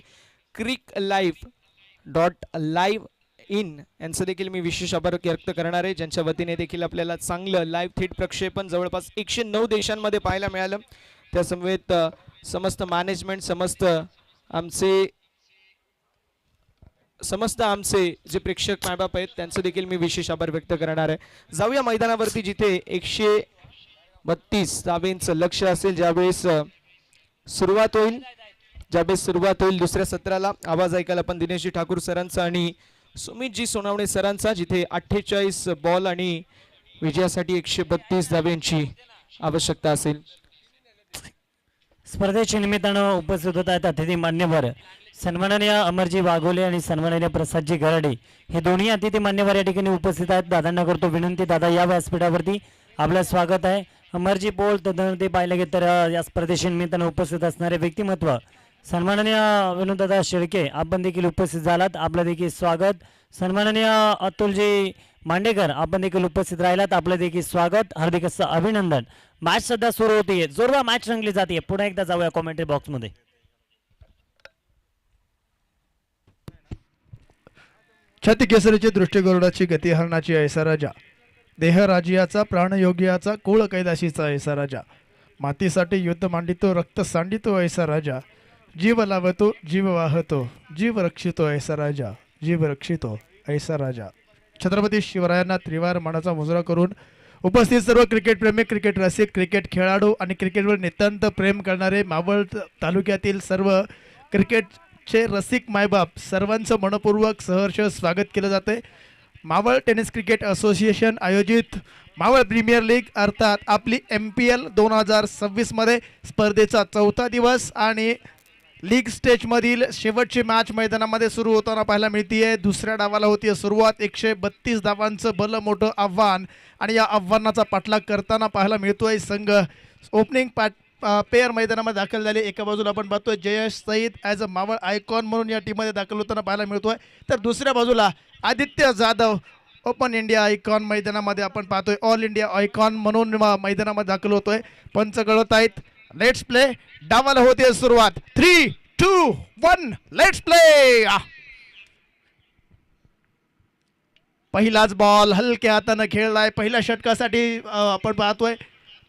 cricklife.live इन यांचं देखील मी विशेष आभार व्यक्त करणार आहे, ज्यांच्या वतीने देखील आपल्याला चांगलं लाईव्ह थेट प्रक्षेपण जवळपास 109 देशांमध्ये पाहायला मिळालं. त्यासमवेत समस्त मॅनेजमेंट, समस्त आमचे जे प्रेक्षक मायबाप आहेत त्यांचं देखील मी विशेष आभार व्यक्त करणार आहे. जाऊया मैदानावरती जिथे 132 धावेंचं लक्ष असेल. ज्यावेळेस सुरुवात होईल दुसऱ्या सत्राला, आवाज ऐकायला आपण दिनेशजी ठाकूर सरांचा आणि सुमितजी सोनावणे सरांचा, जिथे 48 बॉल आणि विजयासाठी 132 धावेंची आवश्यकता असेल. स्पर्धेच्या निमित्तानं उपस्थित होत आहेत अतिथी मान्यवर सन्माननीय अमरजी वाघोले आणि सन्माननीय प्रसादजी गराडे, हे दोन्ही अतिथी मान्यवर या ठिकाणी उपस्थित आहेत. दादांना करतो विनंती, दादा या व्यासपीठावरती आपलं स्वागत आहे. अमरजी पोल, तदनंतर पाहिलं गेलं तर या स्पर्धेच्या निमित्तानं उपस्थित असणारे व्यक्तिमत्व सन्माननीय विनोददादा शेळके, आपण देखील उपस्थित झालात, आपलं देखील स्वागत. सन्माननीय अतुलजी मांडेकर, आपण देखील उपस्थित राहिलात, आपलं देखील स्वागत, हार्दिक असं अभिनंदन. मॅच सध्या सुरू होतीये, जोरदार मॅच रंगली जाते. पुन्हा एकदा जाऊया कॉमेंट्री बॉक्समध्ये. छती केसरीची दृष्टी गरुडाची गती हरणाची ऐसा राजा, देह राजियाचा प्राणयोगियाचा कुळ कैदाशीचा ऐसा राजा, मातीसाठी युद्ध मांडितो रक्त सांडितो ऐसा राजा, जीव लावतो जीव वाहतो जीव रक्षितो ऐसा राजा, जीव रक्षितो ऐसा राजा. छत्रपती शिवरायांना त्रिवार मानाचा मुजरा करून उपस्थित सर्व क्रिकेट प्रेमी, क्रिकेट रसिक, क्रिकेट खेळाडू आणि क्रिकेटवर नितांत प्रेम करणारे मावळ तालुक्यातील सर्व क्रिकेटचे रसिक मायबाप सर्वांचं मनपूर्वक सहर्ष स्वागत केलं जाते. मावळ टेनिस क्रिकेट असोसिएशन आयोजित मावळ प्रीमियर लीग अर्थात आपली MPL 2026 स्पर्धेचा 4था दिवस आणि लीग स्टेजमधील शेवटची मॅच मैदानामध्ये सुरू होताना पाहायला मिळतीये. दुसऱ्या डावाला होतीये सुरुवात. 132 धावांचं भलं मोठं आव्हान आणि या आव्हानाचा पाठलाग करताना पाहायला मिळतोय संघ. ओपनिंग पेअर मैदानामध्ये दाखल झाले. एका बाजूला आपण पाहतोय Jayesh Saeed as a Maval icon म्हणून या टीममध्ये दाखल होताना पाहायला मिळतोय, तर दुसऱ्या बाजूला Aditya Jadhav open India icon मैदानामध्ये आपण पाहतोय ऑल इंडिया आयकॉन म्हणून मैदानामध्ये दाखल होतोय. पंच कळत आहेत. Let's play. डावाला होते सुरुवात. 3, 2, 1 लेट्स प्ले. पहिलाच बॉल हलक्या हातानं खेळलाय. पहिल्या षटकासाठी आपण पाहतोय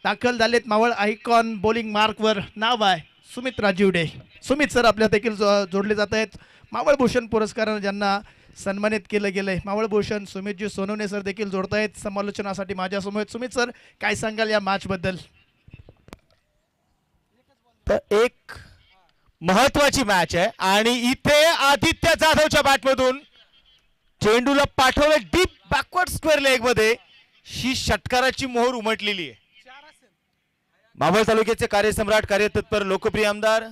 दाखल झालेत मावळ आयकॉन. बॉलिंग मार्कवर नाव आहे सुमित राजीवडे. सुमित सर आपल्या देखील जोडले जात आहेत. मावळ भूषण पुरस्कारानं ज्यांना सन्मानित केलं गेलंय मावळ भूषण सुमितजी सोनवणे सर देखील जोडत आहेत समालोचनासाठी माझ्यासमोर. सुमित सर काय सांगाल या मॅच बद्दल? तर एक महत्वाची मॅच आहे आणि इथे आदित्य जाधवच्या बॅटमधून चेंडूला पाठवलं डीप बॅकवर्ड स्क्वेअर लेग मध्ये. ही षटकाराची मोहर उमटलेली आहे. मावळ तालुक्याचे कार्यसम्राट, कार्यतत्पर, लोकप्रिय आमदार,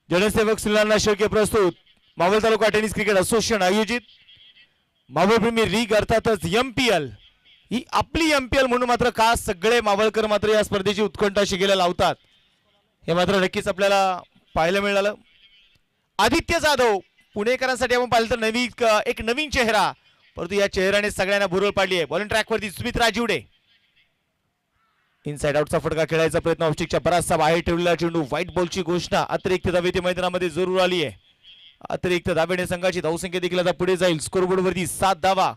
जनसेवक सुनीलांना शेळके प्रस्तुत मावळ तालुका टेनिस क्रिकेट असोसिएशन आयोजित मावळ प्रीमियर लीग अर्थातच MPL, ही आपली MPL म्हणून मात्र का सगळे मावळकर मात्र या स्पर्धेची उत्कंठा शिगेला लावतात हे मात्र नक्कीच आपल्याला पाहायला मिळालं. आदित्य जाधव पुणेकरांसाठी आपण पाहिलं तर एक नवीन चेहरा, परंतु या चेहऱ्याने सगळ्यांना भुरळ पाडली आहे. बॉलिंग ट्रॅकवरती सुमित राजीवडे. इनसाइड आउटचा फटका खेळायचा प्रयत्न, ऑफस्टिकच्या बराचसा बाहेर ठेवलेला चेंडू. व्हाईट बॉलची घोषणा. अतिरिक्त धावे मैदानामध्ये जरूर आली आहे. अतिरिक्त धावेने संघाची धावसंख्या देखील आता पुढे जाईल. स्कोरबोर्ड वरती 7 धावा.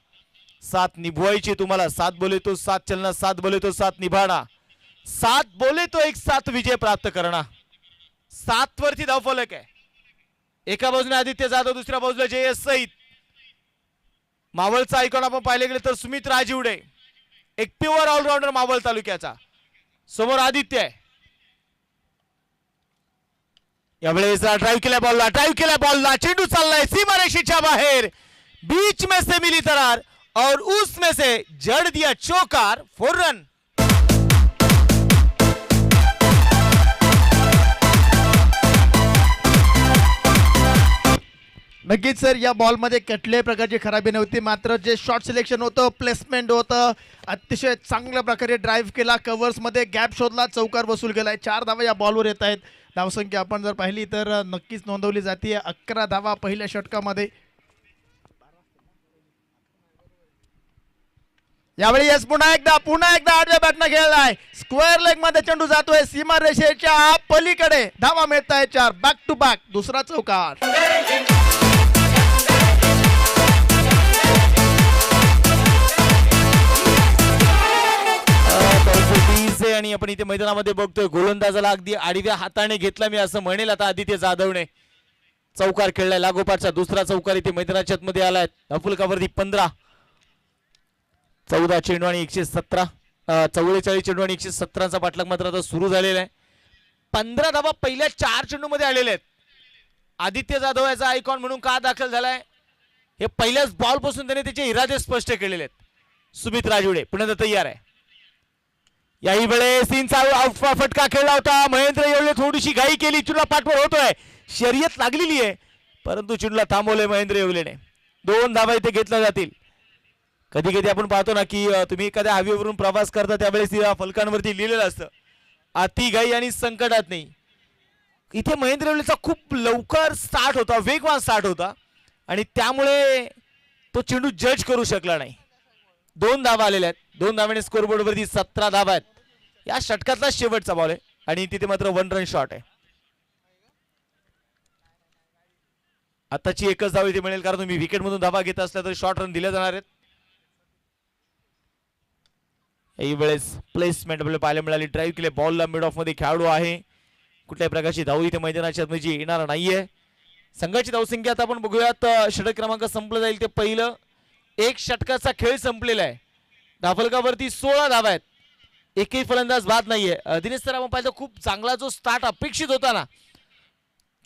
7 निभवायची तुम्हाला. 7 बोले तो 7 चलना, 7 बोले तो 7 निभाना. 7 बोले तो एक 7 विजय प्राप्त करणार. 7 वरती धावफलक आहे. एका बाजूने आदित्य जाधव, दुसऱ्या बाजूला JS सईद. मावळचा आयकॉन आपण पाहिले गेले तर सुमित राजिवडे, एक प्युअर ऑलराऊंडर मावळ तालुक्याचा. समोर आदित्य आहे. यावेळेस ड्राईव्ह केल्या बॉलला चेंडू चाललाय सीमारेषेच्या बाहेर. बीच में से मिली तरार और उसमें से जड़ दिया चौकार. 4 रन. नक्कीच सर, या बॉलमध्ये कुठल्याही प्रकारची खराबी नव्हती. मात्र जे शॉट सिलेक्शन होतं, प्लेसमेंट होतं, अतिशय चांगल्या प्रकारे ड्राईव्ह केला, कव्हर्समध्ये गॅप शोधला, चौकार वसूल केलाय. 4 धावा या बॉलवर येत आहेत. धावसंख्या आपण जर पाहिली तर नक्कीच नोंदवली जाते. 11 धावा पहिल्या षटकामध्ये. यावेळी यस पुन्हा एकदा आडव्या बॅटनं खेळलाय. स्क्वेअर लेग मध्ये चेंडू जातोय सीमा रेषेच्या पलीकडे. धावा मिळत आहे 4. बॅक टू बॅक दुसरा चौकार. आणि आपण इथे मैदानामध्ये बघतोय गोलंदाजाला अगदी आडव्या हाताने घेतला मी असं म्हणेल आता आदित्य जाधवने. चौकार खेळलाय लागोपाठचा दुसरा चौकार इथे मैदानाच्या मध्ये आलाय. धावफलकावरती 15. 14 चेंडू आणि 117 44 चेंडू आणि 117चा पाठलाग मात्र आता सुरू झालेला आहे. 15 धावा पहिल्या 4 चेंडू मध्ये आलेले आहेत. आदित्य जाधव याचा आयकॉन म्हणून का दाखल झालाय हे पहिल्याच बॉल पासून त्याने त्याचे इरादे स्पष्ट केलेले आहेत. सुमित राजवडे पुन्हा तयार आहे. याही वेळेस फटका खेळला होता. महेंद्र येवले थोडीशी घाई केली. चेंडूला पाठवर होतोय. शर्यत लागलेली आहे परंतु चेंडूला थांबवलंय महेंद्र येवलेने. 2 धावा इथे घेतल्या जातील. कधी कधी आपण पाहतो ना की तुम्ही एखाद्या हायवेवरून प्रवास करता त्यावेळेस या फलकांवरती लिहिलेलं असतं अति घाई आणि संकटात नाही. इथे महेंद्र येवलेचा खूप लवकर स्टार्ट होता, वेगवान स्टार्ट होता आणि त्यामुळे तो चेंडू जज करू शकला नाही. 2 धावा आलेल्या आहेत. 2 धावाने स्कोरबोर्ड वरती 17 धावा आहेत. या षटकातला शेवटचा बॉल आहे आणि तिथे मात्र 1 रन शॉट आहे. आताची एकच धाव इथे मिळेल कारण तुम्ही विकेट मधून धावा घेत असल्या तर शॉर्ट रन दिले जाणार आहेत. याही वेळेस प्लेसमेंट आपल्याला पाहायला मिळाली. ड्राईव्ह केले बॉलला मिड ऑफ मध्ये खेळाडू आहे. कुठल्याही प्रकारची धाव इथे मैदानाच्या आतमध्ये येणार नाहीये. संघाची धावसंख्या आता आपण बघूयात. षटक क्रमांक संपलं जाईल ते पहिलं. 1 षटकाचा खेळ संपलेला आहे. धावफलकावरती 16 धावा आहेत. एकही फलंदाज बाद नाहीये. दिनेश सर आपण पाहिलं खूप चांगला जो स्टार्ट अपेक्षित होता ना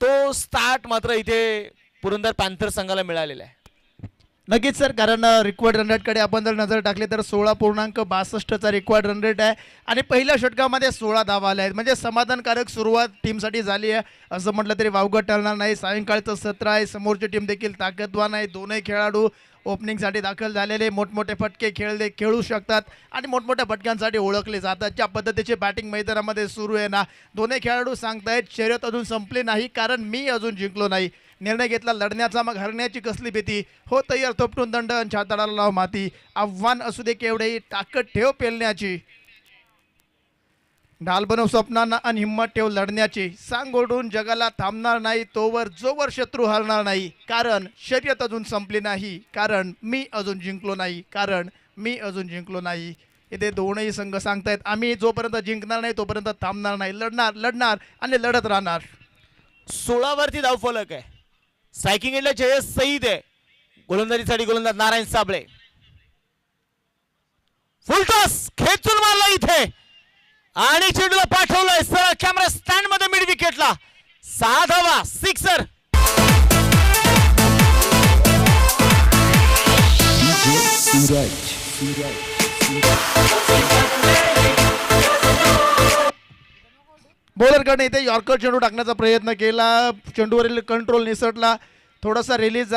तो स्टार्ट मात्र इथे पुरंदर पॅन्थर संघाला मिळालेला आहे. नक्कीच सर, कारण रिक्वायर्ड रन रेटकडे आपण जर नजर टाकली तर 16.62चा रिक्वायर्ड रन रेट आहे आणि पहिल्या षटकामध्ये 16 धावा आल्या आहेत. म्हणजे समाधानकारक सुरुवात टीमसाठी झाली आहे असं म्हटलं तरी वावगं ठरणार नाही. सायंकाळचं सत्र आहे. समोरची टीम देखील ताकदवान आहे. दोनही खेळाडू ओपनिंगसाठी दाखल झालेले मोठमोठे फटके खेळू शकतात आणि मोठमोठ्या फटक्यांसाठी ओळखले जातात. ज्या पद्धतीची बॅटिंग मैदानामध्ये सुरू आहे ना, दोन्ही खेळाडू सांगतायत शर्यत अजून संपली नाही कारण मी अजून जिंकलो नाही. निर्णय घेतला लढण्याचा, मग हरण्याची कसली भीती. हो तयार थोपटून दंड छाताडाला लाव माती. आव्हान असू दे केवढेही ताकद ठेव पेलण्याची. ढाल बनव स्वप्नांना आणि हिंमत ठेव लढण्याची. सांग ओढून जगाला थांबणार नाही तोवर जोवर शत्रू हरणार नाही. कारण शर्यत अजून संपली नाही कारण मी अजून जिंकलो नाही. कारण मी अजून जिंकलो नाही. इथे दोनही संघ सांगतायत आम्ही जोपर्यंत जिंकणार नाही तोपर्यंत थांबणार नाही. लढणार आणि लढत राहणार. 16 वरती धावफलक आहे. स्ट्रायकिंग एंडला JS सईद आहे. गोलंदाजीसाठी गोलंदाज नारायण साबळे. फुलटॉस खेचून मारला इथे आणि चेंडूला पाठवलंय सरळ कॅमेरा स्टँड मध्ये मिड विकेटला. 6 धावा, सिक्सर. बॉलरकडे इथे यॉर्कर चेंडू टाकण्याचा प्रयत्न केला. चेंडूवरील कंट्रोल निसटला. थोडासा रिलीज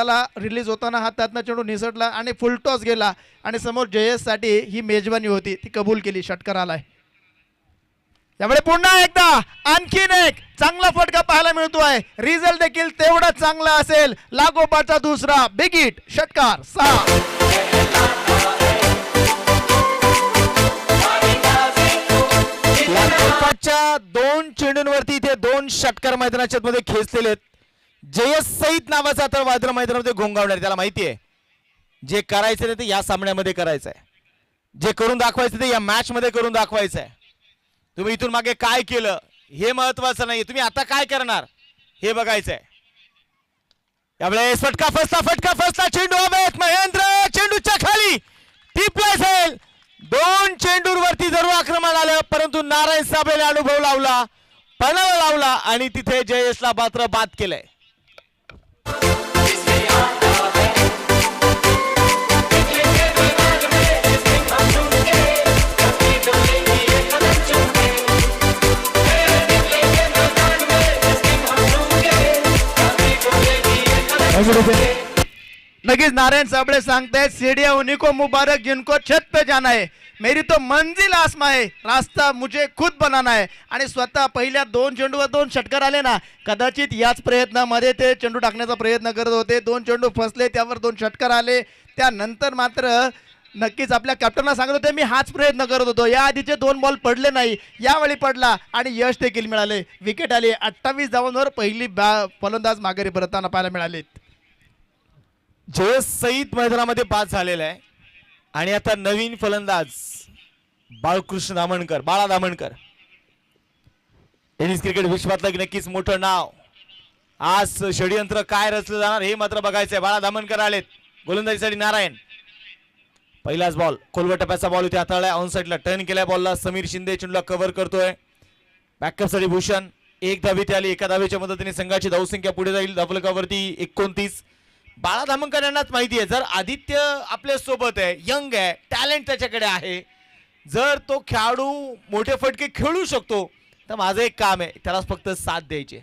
होताना हातातनं चेंडू निसटला आणि फुल टॉस गेला आणि समोर JS साठी ही मेजबानी होती ती कबूल केली. षटकार आलाय. यावेळी पुन्हा एकदा आणखीन एक चांगला फटका पाहायला मिळतोय. रिझल्ट देखील तेवढाच चांगला असेल. लागोपाठचा दुसरा बिग हिट. षटकार 6. लागोपाठच्या 2 चेंडूंवरती इथे 2 षटकार मैदानाच्या मध्ये खेचलेले आहेत. JS सईद नावाचा तर वादळ मैदानामध्ये घोंगावणार. त्याला माहिती आहे जे करायचं ते या सामन्यामध्ये करायचं आहे. जे करून दाखवायचं ते या मॅच मध्ये करून दाखवायचं आहे. तुम्ही इथून मागे काय केलं हे महत्वाचं नाही, तुम्ही आता काय करणार हे बघायचंय. यावेळेस फटका फसला चेंडू हवेत, महेंद्र चेंडूच्या खाली टिपला असेल. 2 चेंडूवरती जरूर आक्रमण आलं, परंतु नारायण साबळेने अनुभव लावला, पणाला लावला आणि तिथे जयेशला मात्र बाद केलंय. नक्कीच नारायण साबळे सांगतायत सीढ़ियां उन्हीं को मुबारक जिनको छत पे जाना है, मेरी तो मंजिल आसमा है, रास्ता मुझे खुद बनाना है. आणि स्वतः पहिल्या 2 चेंडूवर 2 षटकार आले ना, कदाचित याच प्रयत्नामध्ये ते चेंडू टाकण्याचा प्रयत्न करत होते. 2 चेंडू फसले, त्यावर 2 षटकार आले. त्यानंतर मात्र नक्कीच आपल्या कॅप्टनला सांगत होते मी हाच प्रयत्न करत होतो, या आधीचे 2 बॉल पडले नाही, यावेळी पडला आणि यश देखील मिळाले. विकेट आली. 28 धावांवर पहिली फलंदाज माघारी परतताना पाहायला मिळाले. जयेश सईद मैदानामध्ये बाद झालेला आहे आणि आता नवीन फलंदाज बाळकृष्ण दामणकर, बाळा दामणकर. टेनिस क्रिकेट विश्वातलं नक्कीच मोठं नाव. आज षडयंत्र काय रचलं जाणार हे मात्र बघायचंय. बाळा दामणकर आलेत गोलंदाजीसाठी. नारायण पहिलाच बॉल, खोलवर टप्प्याचा बॉल इथे हाताळलाय, ऑन साईडला टर्न केलाय बॉलला. समीर शिंदे चेंडूला कव्हर करतोय. बॅकअप साठी भूषण 1 धावेत आली. 1 धावेच्या मदतीने संघाची धावसंख्या पुढे जाईल धावफलकावरती 29. बाळा धामणकर यांनाच माहिती आहे जर आदित्य आपल्या सोबत आहे, यंग आहे, टॅलेंट त्याच्याकडे आहे, जर तो खेळाडू मोठे फटके खेळू शकतो तर माझं एक काम आहे त्याला फक्त साथ द्यायची.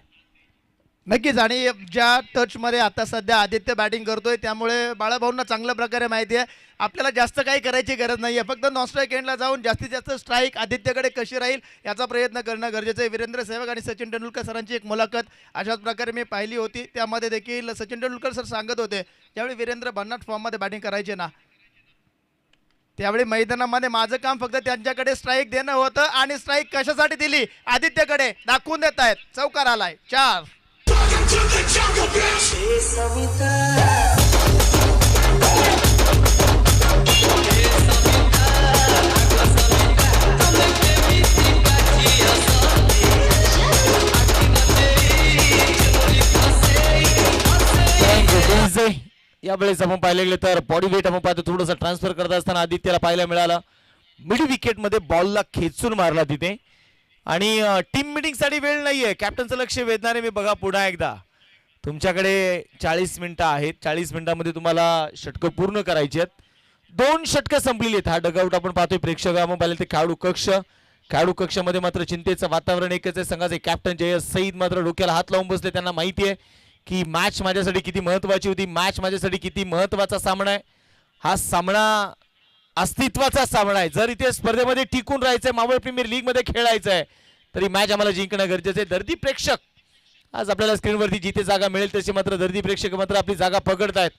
नक्कीच. आणि ज्या टचमध्ये आता सध्या आदित्य बॅटिंग करतोय त्यामुळे बाळाभाऊंना चांगल्या प्रकारे माहिती आहे आपल्याला जास्त काही करायची गरज नाही आहे, फक्त नॉन स्ट्राईक एंडला जाऊन जास्तीत जास्त स्ट्राईक आदित्यकडे कशी राहील याचा प्रयत्न करणं गरजेचं आहे. वीरेंद्र सेहवाग आणि सचिन तेंडुलकर सरांची एक मुलाखत अशाच प्रकारे मी पाहिली होती, त्यामध्ये देखील सचिन तेंडुलकर सर सांगत होते ज्यावेळी वीरेंद्र भन्नाट फॉर्ममध्ये बॅटिंग करायचे ना त्यावेळी मैदानामध्ये माझं काम फक्त त्यांच्याकडे स्ट्राईक देणं होतं आणि स्ट्राईक कशासाठी दिली आदित्यकडे दाखवून देत आहेत. चौकार आलाय 4. यावेळेस आपण पाहिले गेले तर बॉडी वेट आपण पाहतो थोडंसं ट्रान्सफर करत असताना आदित्यला पाहायला मिळाला. मिड विकेट मध्ये बॉलला खेचून मारला तिथे आणि टीम मीटिंग साठी वेळ नाहीये. कॅप्टनचं लक्ष वेधणारे मी बघा पुन्हा एकदा तुमच्याकडे 40 मिनिटं आहेत. 40 मिनिटांमध्ये तुम्हाला षटकं पूर्ण करायची आहेत. 2 षटकं संपलेली आहेत. हा डगआउट आपण पाहतोय प्रेक्षक आपण पाहिले ते खेळाडू कक्षामध्ये मात्र चिंतेचं वातावरण एकच आहे. संघाचे कॅप्टन जयेश सईद मात्र डोक्याला हात लावून बसले. त्यांना माहिती आहे की मॅच माझ्यासाठी किती महत्वाची होती, मॅच माझ्यासाठी किती महत्वाचा सामना आहे. हा सामना अस्तित्वाचा सामना आहे. जर इथे स्पर्धेमध्ये टिकून राहायचंय, मावळ प्रीमियर लीग मध्ये खेळायचं आहे तरी मॅच आम्हाला जिंकणं गरजेचं आहे. दर्दी प्रेक्षक आज आपल्याला स्क्रीनवरती जिथे जागा मिळेल तशी मात्र दर्दी प्रेक्षक मात्र आपली जागा पकडतायत.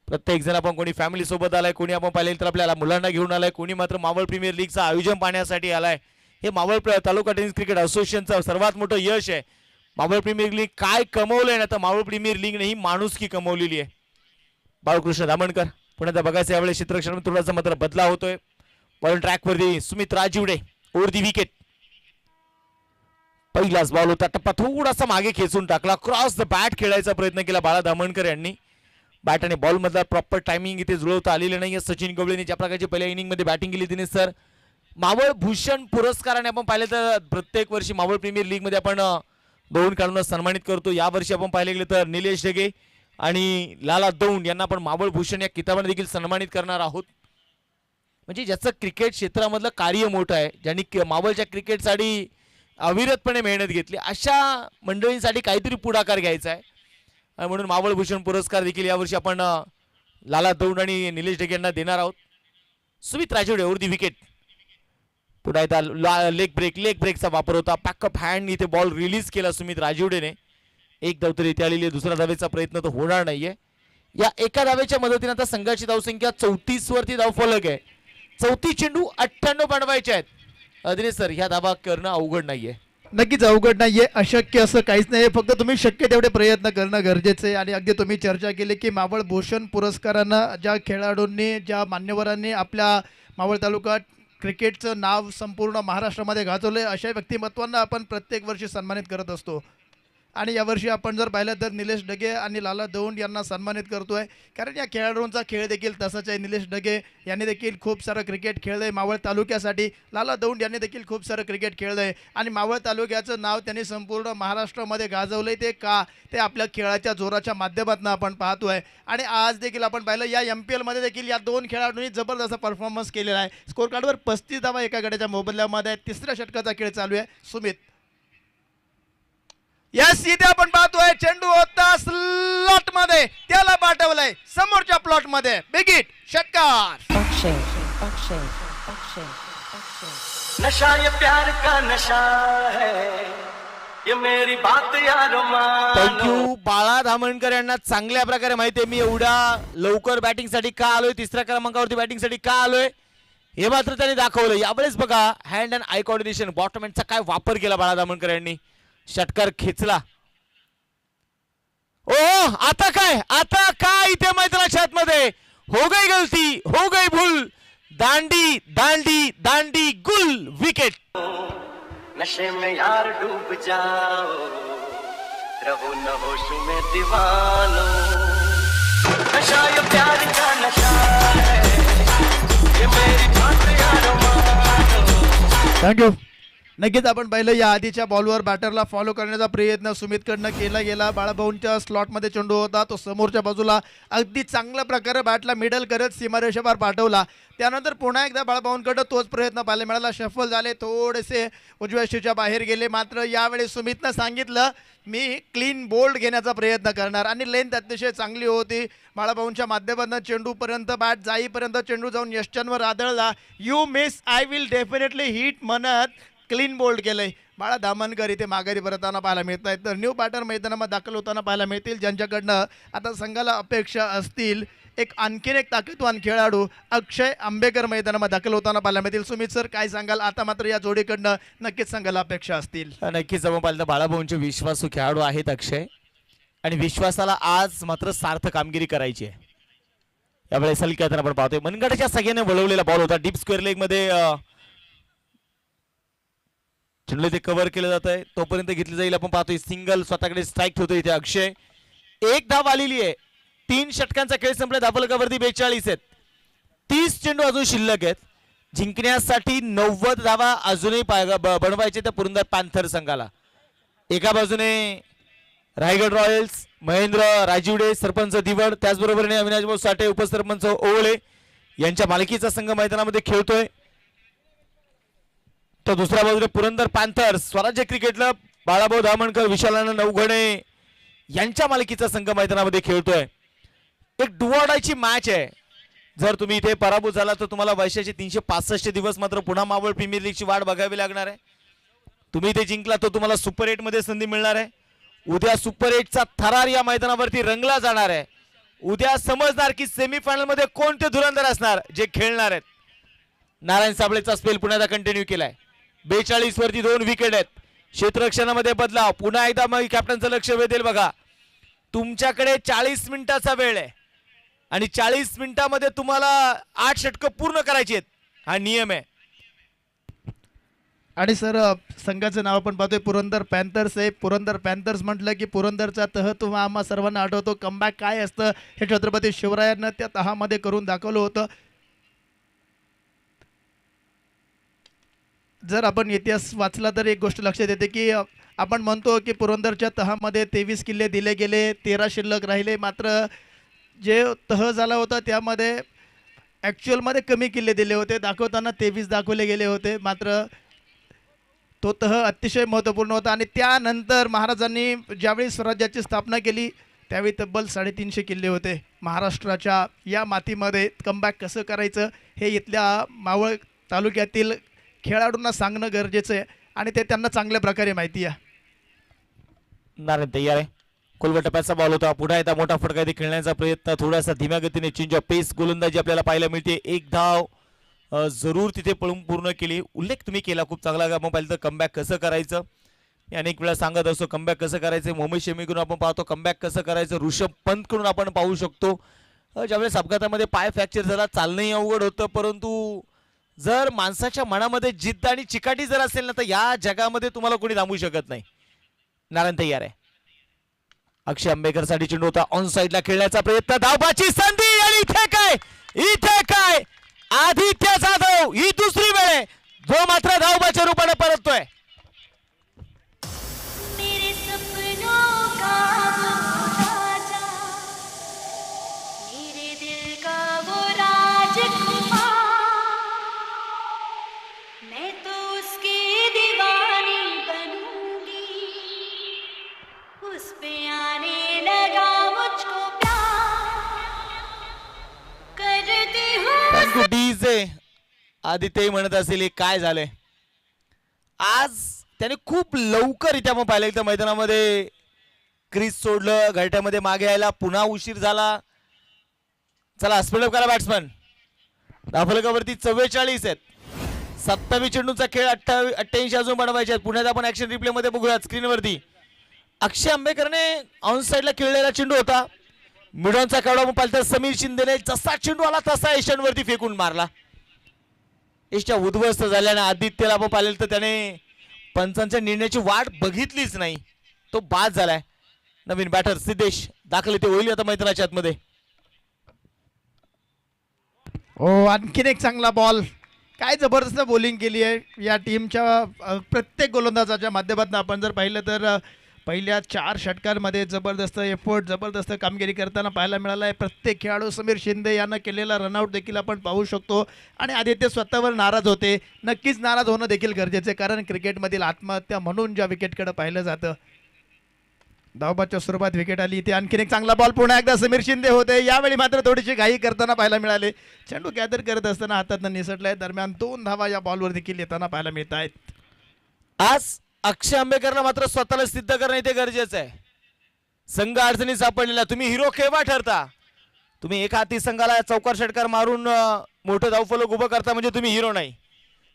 प्रत्येक जण आपण कोणी फॅमिली सोबत आलाय, कोणी आपण पाहिलं तर आपल्याला मुलांना घेऊन आलाय, कोणी मात्र मावळ प्रीमियर लीगचं आयोजन पाहण्यासाठी आलाय. हे मावळ तालुका टेनिस क्रिकेट असोसिएशनचं सर्वात मोठं यश आहे. मावळ प्रीमियर लीग काय कमवलंय ना तर मावळ प्रीमियर लीगने ही माणुसकी कमवलेली आहे. बाळकृष्ण दामणकर पुन्हा बघायचं यावेळेस क्षेत्ररक्षण थोडासा मात्र बदला होतोय. बॉल ट्रॅकवरती Sumit Rajiwade over the wicket. पहिलाच बॉल होता, टप्पा थोडासा मागे खेचून टाकला, क्रॉस द बॅट खेळायचा प्रयत्न केला बाळा दामणकर यांनी. बॅट आणि बॉल मधला प्रॉपर टायमिंग इथे जुळवता आलेलं नाहीये. सचिन गवळेने ज्या प्रकारची पहिल्या इनिंग मध्ये बॅटिंग केली तिने सर मावळ भूषण पुरस्काराने आपण पाहिलं तर प्रत्येक वर्षी मावळ प्रीमियर लीग मध्ये आपण 2 खेळाडूंना सन्मानित करतो. यावर्षी आपण पाहिले गेले तर निलेश ढगे आणि लाला दौंड यांना आपण मावळ भूषण या किताबाने देखील सन्मानित करणार आहोत. म्हणजे ज्याचं क्रिकेट क्षेत्रामधलं कार्य मोठं आहे, ज्यांनी मावळच्या क्रिकेटसाठी अविरतपणे मेहनत घेतली, अशा मंडळींसाठी काहीतरी पुढाकार घ्यायचा आहे. म्हणून मावळ भूषण पुरस्कार देखील यावर्षी आपण लाला दौंड आणि निलेश ढगे यांना देणार आहोत. Sumit Rajiwade over the wicket. पुन्हा एकदा लेग ब्रेकचा वापर होता. पॅकअप हँड इथे बॉल रिलीज केला सुमित राजिवडेने. 1 धाव तर इथे आलेली आहे. दुसरा धावेचा प्रयत्न तर होणार नाहीये. या एका धावेच्या मदतीने आता संघाची धावसंख्या 34 वरती धावफलक आहे. 34 चेंडू 98 बनवायचे आहेत. दिनेश सर ह्या धावा करणं अवघड नाहीये. नक्कीच अवघड नाहीये, अशक्य असं काहीच नाही. फक्त तुम्ही शक्य तेवढे प्रयत्न करणं गरजेचं आहे. आणि अगदी तुम्ही चर्चा केली की मावळ भूषण पुरस्कारानं ज्या खेळाडूंनी ज्या मान्यवरांनी आपल्या मावळ तालुका क्रिकेटचं नाव संपूर्ण महाराष्ट्रामध्ये गाजवलं आहे अशा व्यक्तिमत्वांना आपण प्रत्येक वर्षी सन्मानित करत असतो. आणि यावर्षी आपण जर पाहिलं तर निलेश डगे आणि लाला दौंड यांना सन्मानित करतो आहे, कारण या खेळाडूंचा खेळ देखील तसाच आहे. निलेश डगे यांनी देखील खूप सारं क्रिकेट खेळलं आहे मावळ तालुक्यासाठी. लाला दौंड यांनी देखील खूप सारं क्रिकेट खेळलं आहे आणि मावळ तालुक्याचं नाव त्यांनी संपूर्ण महाराष्ट्रामध्ये गाजवलं आहे. ते का? ते आपल्या खेळाच्या जोराच्या माध्यमातून आपण पाहतो आहे. आणि आज देखील आपण पाहिलं या MPL मध्ये देखील या दोन खेळाडूंनी जबरदस्त परफॉर्मन्स केलेला आहे. स्कोर कार्डवर 35 धावा एका गड्याच्या मोबदल्यामध्ये. तिसऱ्या षटकाचा खेळ चालू आहे. सुमित यस, इथे आपण पाहतोय चेंडू होता स्लॉट मध्ये, त्याला पाठवलंय समोरच्या प्लॉट मध्ये. बिगिट षटकार. नशा ये प्यार का नशा है, ये मेरी बात यारो मानो. थँक्यू. बाळा धामणकर यांना चांगल्या प्रकारे माहिती आहे मी एवढ्या लवकर बॅटिंगसाठी का आलोय, तिसऱ्या क्रमांकावरती बॅटिंगसाठी का आलोय हे मात्र त्यांनी दाखवलं. यावेळेस बघा hand and eye coordination bottom हँडचा काय वापर केला बाळा धामणकर यांनी. षटकार खेचला. ओ आता काय इथे मैदानाच्या आतमध्ये हो गई गलती, हो गई भूल, दांडी दांडी दांडी गुल, विकेट. नशे में यार डूब जाओ, रहो न होश में दीवानो. नशा ये प्यार का नशा है, ये मेरी बात यारो मानो. थँक्यू. नक्कीच आपण पाहिलं या आधीच्या बॉलवर बॅटरला फॉलो करण्याचा प्रयत्न सुमितकडनं केला गेला. बाळाभाऊंच्या स्लॉटमध्ये चेंडू होता, तो समोरच्या बाजूला अगदी चांगल्या प्रकारे बॅटला मिडल करत सीमारेषेवर पाठवला. त्यानंतर पुन्हा एकदा बाळाभाऊंकडं तोच प्रयत्न पाहायला मिळाला. शफल झाले, थोडेसे उजव्या शीच्या बाहेर गेले. मात्र यावेळी सुमितनं सांगितलं मी क्लीन बोल्ड घेण्याचा प्रयत्न करणार आणि लेंथ अतिशय चांगली होती. बाळाभाऊंच्या माध्यमातून चेंडूपर्यंत बॅट जाईपर्यंत चेंडू जाऊन यष्टांवर आदळला. You miss, I will definitely hit म्हणत क्लीन बोल्ड केलंय. बाळा धामणकर इथे माघारी परतताना पाहायला मिळत आहेत. तर न्यू बॅटर मैदानामध्ये दाखल होताना पाहायला मिळतील, ज्यांच्याकडनं आता संघाला अपेक्षा असतील आणखीन एक ताकदवान खेळाडू अक्षय आंबेकर मैदानामध्ये दाखल होताना पाहायला मिळतील. सुमित सर काय सांगाल? आता मात्र या जोडीकडनं नक्कीच संघाला अपेक्षा असतील. नक्कीच आपण पाहिलं बाळाभाऊंचे विश्वासू खेळाडू आहेत अक्षय, आणि विश्वासाला आज मात्र सार्थ कामगिरी करायची आहे. यावेळेस हलक्यात आपण पाहतोय मनगटाच्या सगळ्याने वळवलेला बॉल होता. डीप स्क्वेअर लेग मध्ये चेंडू ते कव्हर केलं जात आहे, तोपर्यंत घेतली जाईल. आपण पाहतोय सिंगल स्वतःकडे स्ट्राईक ठेवतोय इथे अक्षय. एक धाव आलेली आहे. 3 षटकांचा खेळ संपला. धावफलकावरती 42 आहेत. 30 चेंडू अजून शिल्लक आहेत. जिंकण्यासाठी 90 धावा अजूनही बनवायचे त्या पुरंदर पॅन्थर संघाला. एका बाजूने रायगड रॉयल्स, महेंद्र राजीवडे सरपंच दिवड, त्याचबरोबरीने अविनाश भाऊ साठे उपसरपंच ओवळे यांच्या मालकीचा संघ मैदानामध्ये खेळतोय. तर दुसऱ्या बाजूने पुरंदर पॅन्थर्स स्वराज्य क्रिकेट क्लब बाळाभाऊ धामणकर, विशालानंद नवघणे यांच्या मालकीचा संघ मैदानामध्ये खेळतोय. एक डुवाडायची मॅच आहे. जर तुम्ही इथे पराभूत झाला तर तुम्हाला वर्षाचे 365 दिवस मात्र पुन्हा मावळ प्रीमियर लीगची वाट बघावी लागणार आहे. तुम्ही इथे जिंकला तर तुम्हाला सुपर 8 मध्ये संधी मिळणार आहे. उद्या सुपर 8चा थरार या मैदानावरती रंगला जाणार आहे. उद्या समजणार की सेमीफायनल मध्ये कोणते धुरंधर असणार जे खेळणार आहेत. नारायण साबळेचा स्पेल पुन्हा कंटिन्यू केलाय. 42 वरती 2 विकेट आहेत. क्षेत्ररक्षणामध्ये बदलाव पुन्हा एकदा मग कॅप्टनचं लक्ष वेधेल. बघा तुमच्याकडे 40 मिनिटाचा वेळ आहे आणि 40 मिनिटामध्ये तुम्हाला 8 षटकं पूर्ण करायची आहेत, हा नियम आहे. आणि सर संघाचं नाव आपण पाहतोय पुरंदर पॅन्थर्स आहे. पुरंदर पॅन्थर्स म्हटलं की पुरंदरचा तह तुम्हा आम्हा सर्वांना आठवतो. कमबॅक काय असतं हे छत्रपती शिवरायांना त्या तहामध्ये करून दाखवलं होतं. जर आपण इतिहास वाचला तर एक गोष्ट लक्षात येते की आपण म्हणतो की पुरंदरच्या तहामध्ये 23 किल्ले दिले गेले, 13 शिल्लक राहिले. मात्र जे तह झाला होता त्यामध्ये ॲक्च्युअलमध्ये कमी किल्ले दिले होते. दाखवताना 23 दाखवले गेले होते. मात्र तो तह अतिशय महत्त्वपूर्ण होता. आणि त्यानंतर महाराजांनी ज्यावेळी स्वराज्याची स्थापना केली त्यावेळी तब्बल 350 किल्ले होते. महाराष्ट्राच्या या मातीमध्ये कमबॅक कसं करायचं हे इथल्या मावळ तालुक्यातील खेळाडूंना सांगणं गरजेचं आहे आणि ते त्यांना चांगल्या प्रकारे माहिती आहे. नारायण तयार आहे. खोलवर टप्प्याचा बॉल होता. पुन्हा एकदा मोठा फटका इथे खेळण्याचा प्रयत्न. थोडासा धीम्या गतीने चेंज ऑफ पेस गोलंदाजी आपल्याला पाहायला मिळते. एक धाव जरूर तिथे पळून पूर्ण केली. उल्लेख तुम्ही केला खूप चांगला. आपण पाहिलं तर कमबॅक कसं करायचं अनेक वेळा सांगत असतो. कमबॅक कसं करायचं मोहम्मद शमीकडून आपण पाहतो. कमबॅक कसं करायचं ऋषभ पंतकडून आपण पाहू शकतो. ज्यावेळेस अपघातामध्ये पाय फ्रॅक्चर झाला चालणंही अवघड होतं, परंतु जर माणसाच्या मनामध्ये जिद्द आणि चिकाटी जर असेल ना तर या जगामध्ये तुम्हाला कोणी थांबवू शकत नाही. नारायण तयार आहे. अक्षय आंबेकर साठी चेंडू होता ऑन साइडला खेळण्याचा प्रयत्न, धावबाची संधी आणि इथे काय आदित्य जाधव ही दुसरी वेळ आहे जो मात्र धावबाच्या रूपाने परततोय. मेरे सपनों का वो राजा, मेरे दिल का वो राजकुमार, मैं तो उसकी दीवानी बनूंगी, उस पे आने लगा मुझको प्यार, करती हूँ थँक्यू डीजे. आदित्य म्हणत असेल हे काय झालंय. आज त्याने खूप लवकर आपण पाहिलं त्या मैदानामध्ये क्रीज सोडलं, घरट्यामध्ये मागे यायला पुन्हा उशीर झाला. चला स्पीडअप करा बॅट्समन. धावफलकावरती 44 आहेत. 27 चेंडूंचा खेळ 88 अजून बनवायचे आहेत. पुण्यात आपण ऍक्शन रिप्ले मध्ये बघूयात स्क्रीनवरती. अक्षय आंबेकरने ऑन साइडला खेळलेला चेंडू होता. मिडॉनचा खेळाडू आपण पाहिलं तर समीर शिंदेने जसा चेंडू आला तसा ईशानवरती फेकून मारला. ईशच्या उद्ध्वस्त झाल्याने आदित्यला आपण पाहिलं तर त्याने पंचांच्या निर्णयाची वाट बघितलीच नाही, तो बाद झालाय. नवीन बॅटर सिद्धेश दाखल ते होईल आता मैदानाच्या आतमध्ये. हो, आणखीन एक चांगला बॉल. काय जबरदस्त बॉलिंग केली आहे या टीमच्या प्रत्येक गोलंदाजाच्या माध्यमातून. आपण जर पाहिलं तर पहिल्या 4 षटकांमध्ये जबरदस्त एफर्ट, जबरदस्त कामगिरी करताना पाहायला मिळाला आहे प्रत्येक खेळाडू. समीर शिंदे यानं केलेला रनआउट देखील आपण पाहू शकतो. आणि आदित्य स्वतःवर नाराज होते. नक्कीच नाराज होणं देखील गरजेचं आहे, कारण क्रिकेटमधील आत्महत्या म्हणून ज्या विकेटकडे पाहिलं जातं. धावबाच्या स्वरूपात विकेट आली. इथे आणखीन एक चांगला बॉल पुन्हा एकदा समीर शिंदे होते. यावेळी मात्र थोडीशी घाई करताना पाहायला मिळाले. चेंडू गॅदर करत असताना हातातनं निसटलाय. दरम्यान 2 धावा या बॉलवर देखील येताना पाहायला मिळत आहेत. आज अक्षय आंबेकरला मात्र स्वतःला सिद्ध करणं इथे गरजेचं आहे. संघ अडचणीत सापडलेला. तुम्ही हिरो केव्हा ठरता? तुम्ही एका हाती संघाला चौकार षटकार मारून मोठं धावफलक उभं करता म्हणजे तुम्ही हिरो नाही.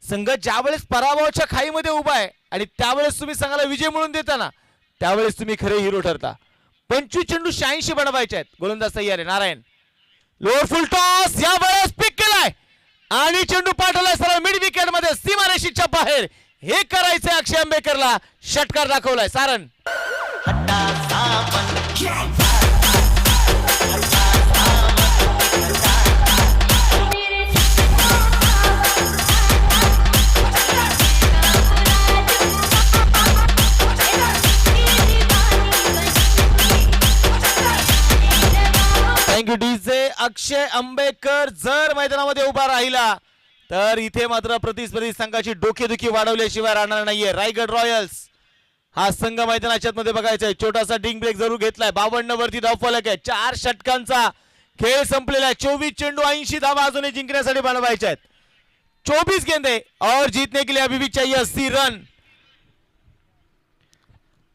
संघ ज्यावेळेस पराभवाच्या खाईमध्ये उभा आहे आणि त्यावेळेस तुम्ही संघाला विजय मिळवून देता ना, त्यावेळेस तुम्ही खरे हिरो ठरता. 25 चेंडू 86 बनवायचे आहेत. गोलंदाज तयार आहे नारायण. लोअर फुल टॉस यावेळेस पिक केलाय आणि चेंडू पाठवलाय सरळ मिड विकेट मध्ये सीमारेषेच्या बाहेर. हे करायचंय अक्षय आंबेकरला. षटकार दाखवलाय सारण. Thank you DJ. अक्षय आंबेकर जर मैदानामध्ये उभा राहिला तर इथे मात्र प्रतिस्पर्धी संघाची डोकेदुखी वाढवल्याशिवाय राहणार नाहीये. रायगड रॉयल्स हा संघ मैदानाच्या मध्ये बघायचा आहे. छोटासा डिंग ब्रेक जरूर घेतलाय. 52 वरती धावफलक आहे. 4 षटकांचा खेळ संपलेला आहे. 24 चेंडू 80 धावा अजूनही जिंकण्यासाठी बनवायचे आहेत. 24 गेंदे और जीतने के लिए अभी भी चाहिए 80 रन.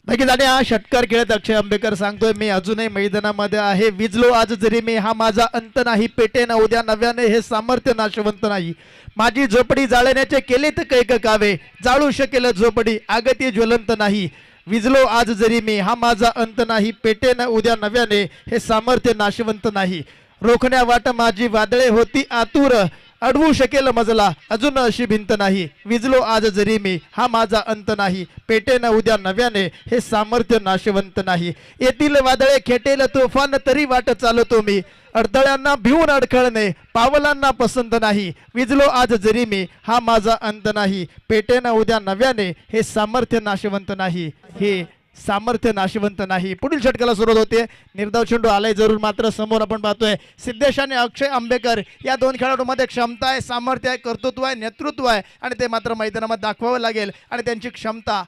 नक्कीच. आणि हा षटकार खेळत अक्षय आंबेकर सांगतोय, मी अजूनही मैदानामध्ये आहे. विजलो आज जरी मी, हा माझा अंत नाही. पेटे ना उद्या नव्याने, हे सामर्थ्य नाशवंत नाही. माझी झोपडी जाळण्याचे केले तर कैक कावे, जाळू शकेल झोपडी आगती ज्वलंत नाही. विजलो आज जरी मी, हा माझा अंत नाही. पेटे ना उद्या नव्याने, हे सामर्थ्य नाशवंत नाही. रोखण्या वाट माझी वादळे होती आतुर, अडवू शकेल मजला अजून अशी भिंत नाही. विजलो आज जरी मी, हा माझा अंत नाही. पेटे न उद्या नव्याने, हे सामर्थ्य नाशवंत नाही. येतील वादळे खेटेल तुफान तरी वाट चालतो मी. अडथळ्यांना भिवून अडखळणे पावलांना पसंत नाही. विजलो आज जरी मी, हा माझा अंत नाही. पेटे न उद्या नव्याने, हे सामर्थ्य नाशवंत नाही. हे सामर्थ्य नाशवंत नाही. पुढील षटकाला सुरुवात होते. निर्धाव चेंडू आलाय जरूर, मात्र समोर आपण पाहतोय सिद्धेश आणि अक्षय आंबेकर या 2 खेळाडूंमध्ये क्षमता आहे, सामर्थ्य आहे, कर्तृत्व आहे, नेतृत्व आहे. आणि ते मात्र मैदानामध्ये दाखवावं लागेल. आणि त्यांची क्षमता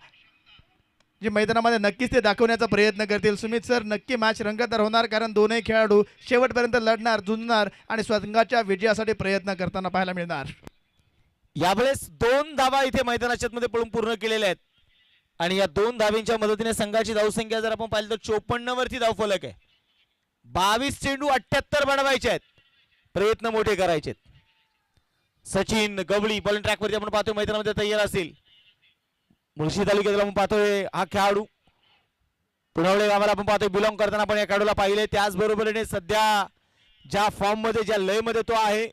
जी मैदानामध्ये नक्कीच ते दाखवण्याचा प्रयत्न करतील. सुमित सर, नक्की मॅच रंगतदार होणार, कारण दोनही खेळाडू शेवटपर्यंत लढणार, झुंजणार आणि संघाच्या विजयासाठी प्रयत्न करताना पाहायला मिळणार. यावेळेस 2 धावा इथे मैदानाच्या मध्ये पळून पूर्ण केलेल्या आहेत. आणि या 2 धाव्यांच्या मदतीने संघाची धावसंख्या जर आपण पाहिलं तर 54 वरती धावफलक आहे. 22 चेंडू 78 बनवायचे आहेत. प्रयत्न मोठे करायचे आहेत. सचिन गवळी बॉलिंग ट्रॅक वरती आपण पाहतोय मैदानामध्ये तयार असेल. मुळशी तालुक्यात आपण पाहतोय हा खेळाडू पुणवळे गावाला आपण पाहतोय बिलॉंग करताना आपण या खेळाडूला पाहिले. त्याचबरोबरीने सध्या ज्या फॉर्म मध्ये, ज्या लय मध्ये तो आहे,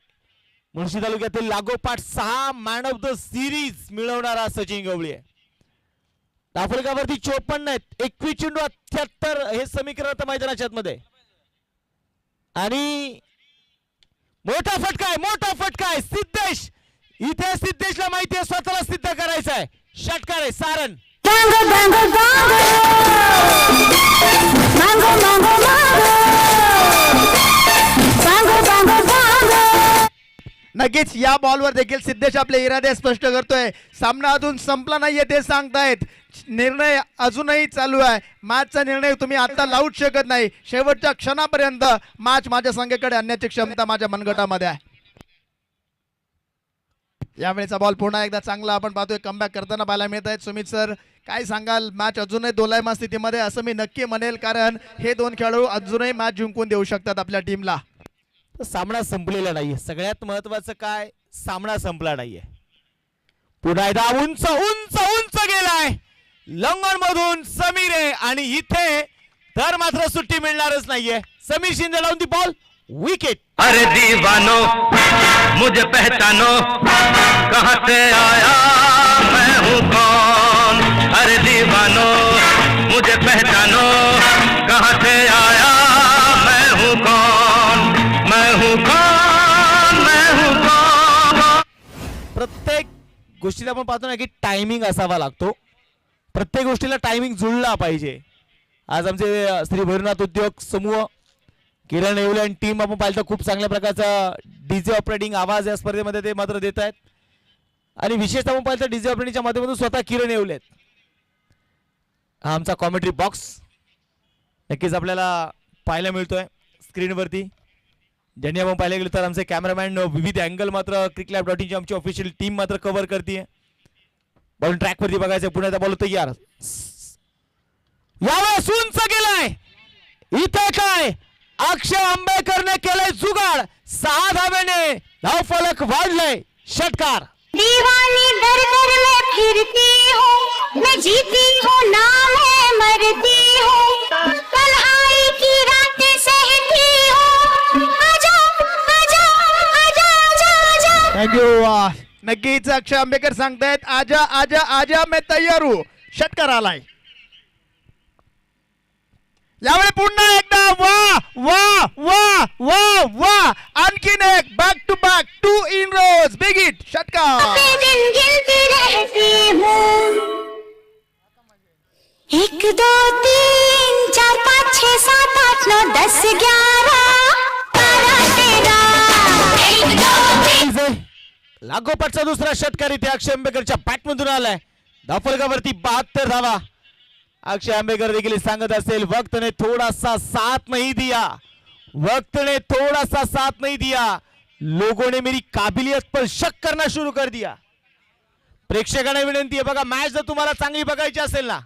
मुळशी तालुक्यातील लागोपाठ 6 मॅन ऑफ द सिरीज मिळवणारा सचिन गवळी आहे. दाफलकावरती 54 आहेत, 21 चेंडू 78 हे समीकरण आता मैदानाच्या आतमध्ये. आणि मोठा फटका आहे सिद्धेश. इथे सिद्धेशला माहिती आहे स्वतःला सिद्ध करायचं आहे. षटकार आहे सारण. नक्कीच या बॉलवर देखील सिद्धेश आपले इरादे स्पष्ट करतोय. सामना अजून संपला नाहीये ते सांगतायत. निर्णय अजूनही चालू आहे. मॅचचा निर्णय तुम्ही आता लावूच शकत नाही. शेवटच्या क्षणापर्यंत मॅच माझ्या संघाकडे आणण्याची क्षमता माझ्या मनगटामध्ये आहे. यावेळेचा बॉल पुन्हा एकदा चांगला आपण पाहतोय कमबॅक करताना पाहायला मिळत आहेत. सुमित सर काय सांगाल? मॅच अजूनही दोलायमान स्थितीमध्ये असं मी नक्की म्हणेल, कारण हे दोन खेळाडू अजूनही मॅच जिंकून देऊ शकतात आपल्या टीमला. सामना संपलेला नाहीये. सगळ्यात महत्वाचं काय, सामना संपला नाहीये. पुन्हा एकदा उंच उंच उंच गेलाय लंगन मधून समीर आहे. आणि इथे तर मात्र सुट्टी मिळणारच नाहीये. समीर शिंदे लावून ती बॉल विकेट. अरे दीवानो मुझे पहचानो, कहाँ से आया मैं हूँ कौन. अरे दीवानो मुझे पहचानो, कहाँ से आया मैं हूँ कौन. मैं हूँ कौन, मैं हूँ कौन. प्रत्येक गोष्टीला आपण पाहतो ना की टायमिंग असावा लागतो. प्रत्येक गोष्टीला टायमिंग जुळला पाहिजे. आज आमचे श्री भैरवनाथ उद्योग समूह किरण येवले आणि टीम आपण पाहिलं तर खूप चांगल्या प्रकारचा डीजे ऑपरेटिंग आवाज या स्पर्धेमध्ये ते मात्र देत आहेत. आणि विशेषतः आपण पाहिलं तर डीजे ऑपरेटिंगच्या माध्यमातून स्वतः किरण येवले आहेत. हा आमचा कॉमेंट्री बॉक्स नक्कीच आपल्याला पाहायला मिळतोय स्क्रीनवरती. ज्यांनी आपण पाहिलं गेलं तर आमचे कॅमेरामॅन विविध अँगल मात्र cricklive.in आमची ऑफिशियल टीम मात्र कव्हर करते. बॉल ट्रॅकवरती बघायचं. पुन्हा त्या बॉल तयार. यावेळेस उंच गेलाय. इथे काय अक्षय आंबेकरने केलंय जुगाड. 6 धावेने धावफलक वाढलंय. षटकार. दीवानी दर दर में फिरती हूँ, मैं जीती हूँ ना मैं मरती हूँ, तन्हाई की रातें सहती हूँ, आजा आजा आजा आजा आजा. थँक्यू. नक्कीच अक्षय आंबेकर सांगतायत आजा आजा आजा मैं तयार हूँ. षटकार आलाय. यावेळी पुन्हा एकदा वा वा वा वा वा. आणखीन एक back to back 2 in rows. Big hit. षटकार. अपने दिन गिनती रहती हूँ, 1 2 3 4 5 6 7 8 9 10 11 12 13 1 2 3. लागोपाठचा दुसरा षटकार इथे अक्षय आंबेकरच्या बॅटमधून आलाय. धावफलकावरती 72 धावा. अक्षय आंबेकर देखील सांगत असेल वक्त ने थोड़ा सा साथ नहीं दिया, वक्त ने थोड़ा सा साथ नहीं दिया, लोगों ने मेरी काबिलियत पर शक करना शुरू कर दिया. प्रेक्षकांना विनंती आहे बघा, मॅच जर तुम्हाला चांगली बघायची असेल ना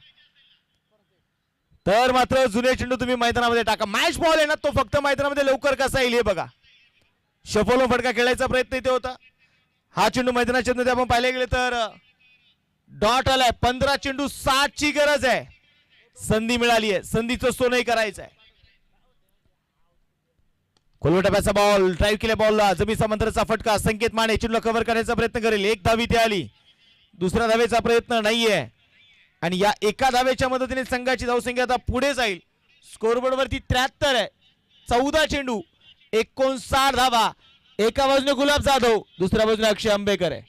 तर मात्र जुने चेंडू तुम्ही मैदानामध्ये टाका. मॅच बॉल आहे ना तो फक्त मैदानामध्ये लवकर कसा येईल हे बघा. शफल फटका खेळायचा प्रयत्न इथे होता. हा चेंडू मैदानाच्या मध्ये आपण पाहिले गेले तर डॉट आलाय. 15 चेंडू 60 ची गरज आहे. संधी मिळाली आहे. संधीचं सोनही करायचं आहे. खोलवर टप्प्याचा बॉल ड्राईव्ह केल्या बॉलला जमीचा मंत्राचा फटका. संकेत माने चेंडूला कव्हर करण्याचा प्रयत्न करेल. 1 धाव इथे आली. दुसऱ्या धावेचा प्रयत्न नाहीये. आणि या एका धावेच्या मदतीने संघाची धावसंख्या आता पुढे जाईल. स्कोरबोर्ड वरती 73 आहे. 14 चेंडू 59 धावा. एका बाजूने गुलाब जाधव, दुसऱ्या बाजूने अक्षय आंबेकर आहे.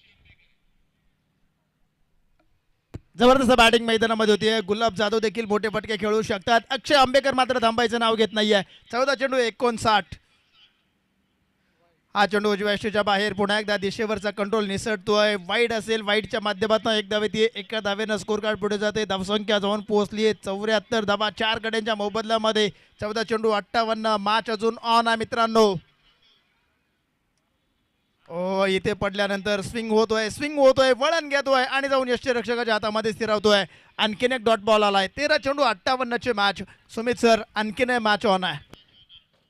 जबरदस्त बॅटिंग मैदानामध्ये होती. गुलाब जाधव देखील मोठे फटके खेळू शकतात. अक्षय आंबेकर मात्र थांबायचं नाव घेत नाहीये. 14 चेंडू 59. हा चेंडू उजव्या यष्टीच्या बाहेर. पुन्हा एकदा दिशेवरचा कंट्रोल निसटतोय. वाईड असेल. वाईडच्या माध्यमातून 1 धाव येते. एका धावेनं स्कोर कार्ड पुढे जाते. धावसंख्या जाऊन पोहोचली आहे 74 धावा 4 गड्यांच्या मोबदल्यामध्ये. 14 चेंडू 58. मॅच अजून ऑन आहे मित्रांनो. ओ इथे पडल्यानंतर स्विंग होतोय वळण घेतोय आणि जाऊन यष्टीरक्षकाच्या हातामध्ये स्थिरावतोय. आणखीन एक डॉट बॉल आलाय. 13 चेंडू 58 मॅच. सुमित सर आणखीन मॅच ऑन आहे.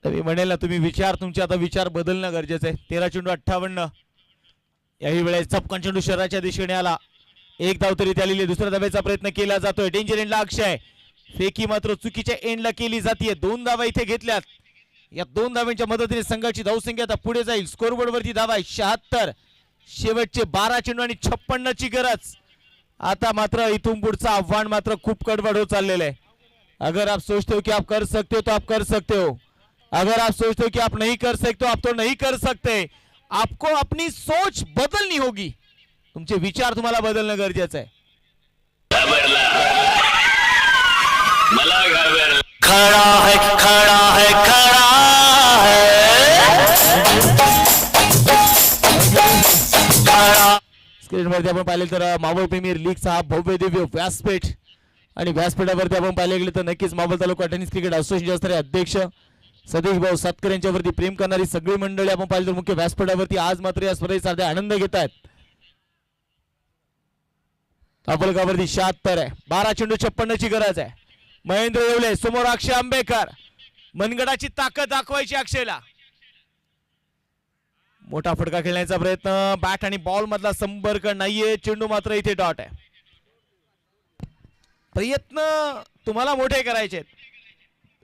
मी म्हणेल ना तुम्ही तुमचे आता विचार बदलणं गरजेचं आहे. 13 चेंडू 58. याही वेळेस चपकन चेंडू शहराच्या दिशेने आला. 1 धाव तरी आलेली. दुसऱ्या धावेचा प्रयत्न केला जातोय. डेंजर एंडला अक्षय. फेकी मात्र चुकीच्या एंडला केली जाते. 2 धावा इथे घेतल्यात. या 2 धावांच्या मदतीने संघाची धावसंख्या आता पुढे जाईल. स्कोरबोर्ड वरती धावा आहे 76. शेवटचे 12 चेंडू आणि 56 ची गरज. आता मात्र इथून पुढचं आव्हान मात्र खूप कडवड होत चाललेलं आहे. अगर आप सोचते हो कि आप कर सकते हो तो आप कर सकते हो. अगर आप सोचते हो कि आप नहीं कर सकते हो आप तो नहीं कर सकते. आपको अपनी सोच बदलनी होगी. तुमचे विचार तुम्हाला बदलणं गरजेचं आहे. खड़ा है खड़ा है खड़ा है स्क्रीनवरती आपण पाहिले तर मावळ प्रीमियर लीगचा हा भव्य दिव्य व्यासपीठ आणि व्यासपीठावरती आपण पाहिले गेले तर नक्कीच मावळ तालुका टेनिस क्रिकेट असोसिएशनचे अध्यक्ष सतीश भाऊ सातकर यांच्यावरती प्रेम करणारी सगळी मंडळी आपण पाहिलं तर मुख्य व्यासपीठावरती आज मात्र या स्पर्धेचा आनंद घेत आहेत. आपलकावरती 76 आहे. 12 चेंडू 56 ची गरज आहे. महेंद्र येवले समोर अक्षय आंबेकर. मनगडाची ताकद दाखवायची अक्षयला. मोठा फटका खेळण्याचा प्रयत्न. बॅट आणि बॉल मधला संपर्क नाहीये. चेंडू मात्र इथे डॉट आहे. प्रयत्न तुम्हाला मोठे करायचे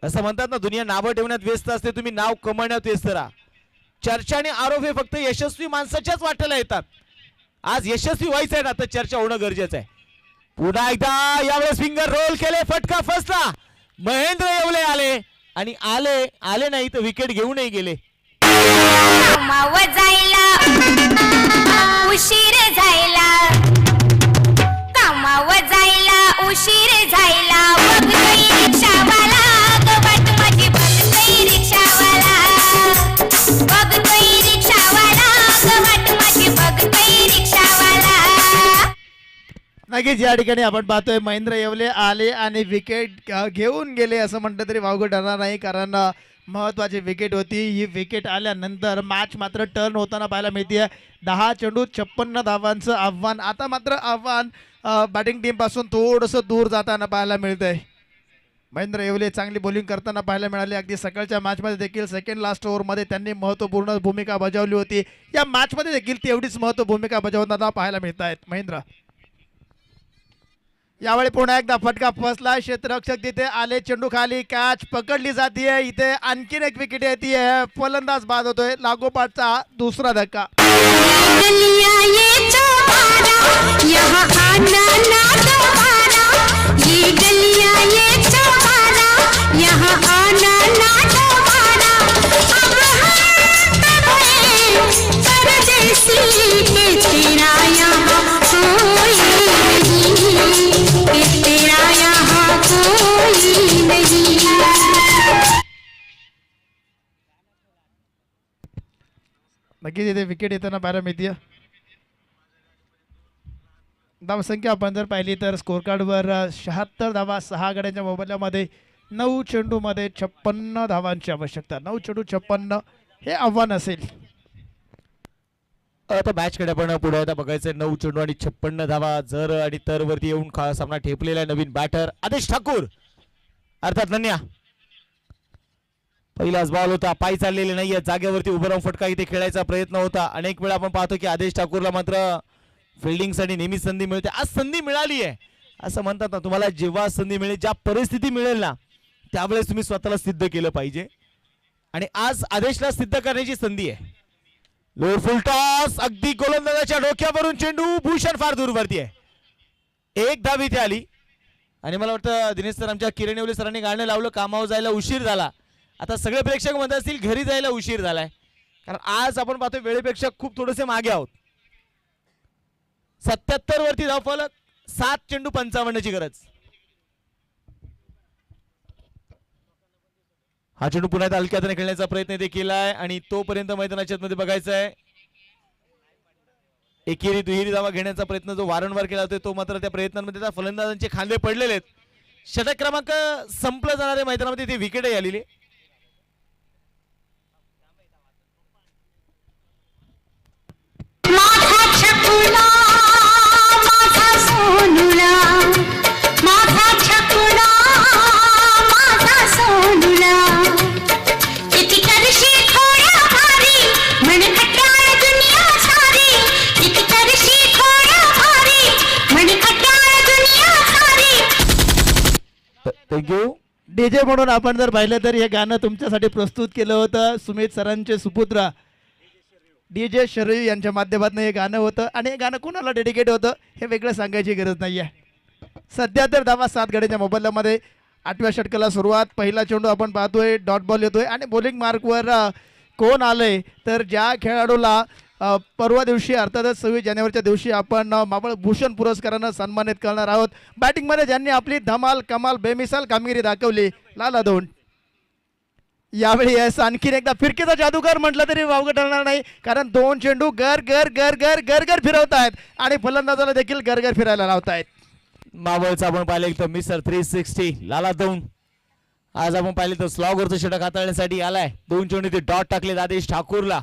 असं म्हणतात ना, दुनिया नावं ठेवण्यात व्यस्त असते, तुम्ही नाव कमवण्यात व्यस्त राहा. चर्चा आणि आरोप हे फक्त यशस्वी माणसाच्याच वाट्याला येतात. आज यशस्वी व्हायचंय ना तर चर्चा होणं गरजेचं आहे. पुन्हा एकदा यावेळेस फिंगर रोल केले. फटका फसला. महेंद्र येवले आले आणि आले नाही तर विकेट घेऊनही गेले. कामाव जायला उशीर झाला. कामाव जायला उशीर झाला. बघतोय रिक्षावाला गवत माझी बघतोय रिक्षावाला. बघतोय रिक्षावाला गवत माझी बघतोय रिक्षावाला. नक्कीच या ठिकाणी आपण पाहतोय महेंद्र येवले आले आणि विकेट घेऊन गेले असं म्हटलं तरी वावगं ठरणार नाही, कारण महत्त्वाची विकेट होती. ही विकेट आल्यानंतर मॅच मात्र टर्न होताना पाहायला मिळते. 10 चेंडू 56 धावांचं आव्हान. आता मात्र आव्हान बॅटिंग टीमपासून थोडंसं दूर जाताना पाहायला मिळतंय. महेंद्र येवले चांगली बॉलिंग करताना पाहायला मिळाली. अगदी सकाळच्या मॅचमध्ये देखील सेकंड लास्ट ओव्हरमध्ये त्यांनी महत्त्वपूर्ण भूमिका बजावली होती. या मॅचमध्ये देखील तेवढीच महत्त्व भूमिका बजावताना पाहायला मिळत आहेत महेंद्र. यावेळी पुन्हा एकदा फटका फसला. क्षेत्ररक्षक तिथे आले. चेंडू खाली. कॅच पकडली जाते. इथे आणखीन एक विकेट येते. फलंदाज बाद होतोय. लागोपाठचा दुसरा धक्का. गलियां ये चौबारा, यहाँ आना ना दोबारा. ये गलियां ये चौबारा, यहाँ आना ना दोबारा. अब हम हैं परदेसी के तेरा यहाँ कोई नहीं, के तेरा यहाँ कोई नहीं. नक्कीच इथे विकेट येताना पाहायला मिळते. धावसंख्या आपण जर पाहिली तर स्कोर कार्डवर 76 धावा 6 गड्यांच्या मोबदल्यामध्ये. 9 चेंडूमध्ये 56 धावांची आवश्यकता. 9 चेंडू 56 हे आव्हान असेल. आता मॅचकडे आपण पुढे आता बघायचं. 9 चेंडू आणि 56 धावा. जर आणि तर वरती येऊन सामना ठेपलेला आहे नवीन बॅटर आदेश ठाकूर अर्थात नन्या. पहिलाच बॉल होता. पाय चाललेले नाहीये. जागेवरती उभं राहून फटका इथे खेळायचा प्रयत्न होता. अनेक वेळा आपण पाहतो की आदेश ठाकूरला मात्र फिल्डिंगसाठी नेहमी संधी मिळते. आज संधी मिळाली आहे. असं म्हणतात ना, तुम्हाला जेव्हा संधी मिळेल, ज्या परिस्थिती मिळेल ना, त्यावेळेस तुम्ही स्वतःला सिद्ध केलं पाहिजे. आणि आज आदेशला सिद्ध करण्याची संधी आहे. लोअर फुल टॉस. अगदी गोलंदाजाच्या डोक्यावरून चेंडू. भूषण फार दूरवरती आहे. एक धाव इथे आली. आणि मला वाटतं दिनेश सर आमच्या किरण येवले सरांनी गाणं लावलं. कामावर जायला उशीर झाला. आता सगळे प्रेक्षक म्हणत असतील घरी जायला उशीर झालाय, कारण आज आपण पाहतो वेळेपेक्षा खूप थोडेसे मागे आहोत. 77 वरती धावफलक. 7 चेंडू 55 ची गरज. हा चेंडू पुन्हा हलक्यात खेळण्याचा प्रयत्न ते केलाय आणि तोपर्यंत मैदानाच्या मध्ये बघायचं आहे. एकेरी दुहेरी धावा घेण्याचा प्रयत्न जो वारंवार केला होता, तो मात्र त्या प्रयत्नांमध्ये फलंदाजांचे खांदे पडलेले आहेत. षटक क्रमांक संपलं जाणाऱ्या मैदानामध्ये ती विकेटही आलेली. माझा छकुला माझा सोनुला, माझा छकुला माझा सोनुला. किती करशी थोड्या भारी मन खट्याळ दुनिया सारी. किती करशी थोड्या भारी मन खट्याळ दुनिया सारी. थँक्यू. डीजे म्हणून आपण जर पाहिलं तर हे गाणं तुमच्यासाठी प्रस्तुत केलं होतं सुमित सरांचे सुपुत्र डीजे शरयू यांच्या माध्यमातून हे गाणं होतं आणि हे गाणं कोणाला डेडिकेट होतं हे वेगळं सांगायची गरज नाही आहे. सध्या तर धावा 7 गड्याच्या मोबाईलमध्ये 8व्या षटकाला सुरुवात. पहिला चेंडू आपण पाहतोय, डॉट बॉल येतोय आणि बॉलिंग मार्कवर कोण आलंय तर ज्या खेळाडूला परवा दिवशी अर्थातच 26 जानेवारीच्या दिवशी आपण मावळ भूषण पुरस्कारानं सन्मानित करणार आहोत. बॅटिंगमध्ये ज्यांनी आपली धमाल कमाल बेमिसाल कामगिरी दाखवली लाला दोन. यावेळी आणखीन एकदा फिरकीचा जादूगार म्हटलं तरी वावगं ठरणार नाही, कारण 2 चेंडू गर गर गर गर गर गर फिरवत आहेत आणि फलंदाजाला देखील गर गर फिरायला लावतायत. मावळचा आपण पाहिले तर मिस्टर 360 लाला दोन. आज आपण पाहिले तर स्लॉगरचं षटक हाताळण्यासाठी आलाय. 2 चेंडू ते डॉट टाकले आदेश ठाकूरला.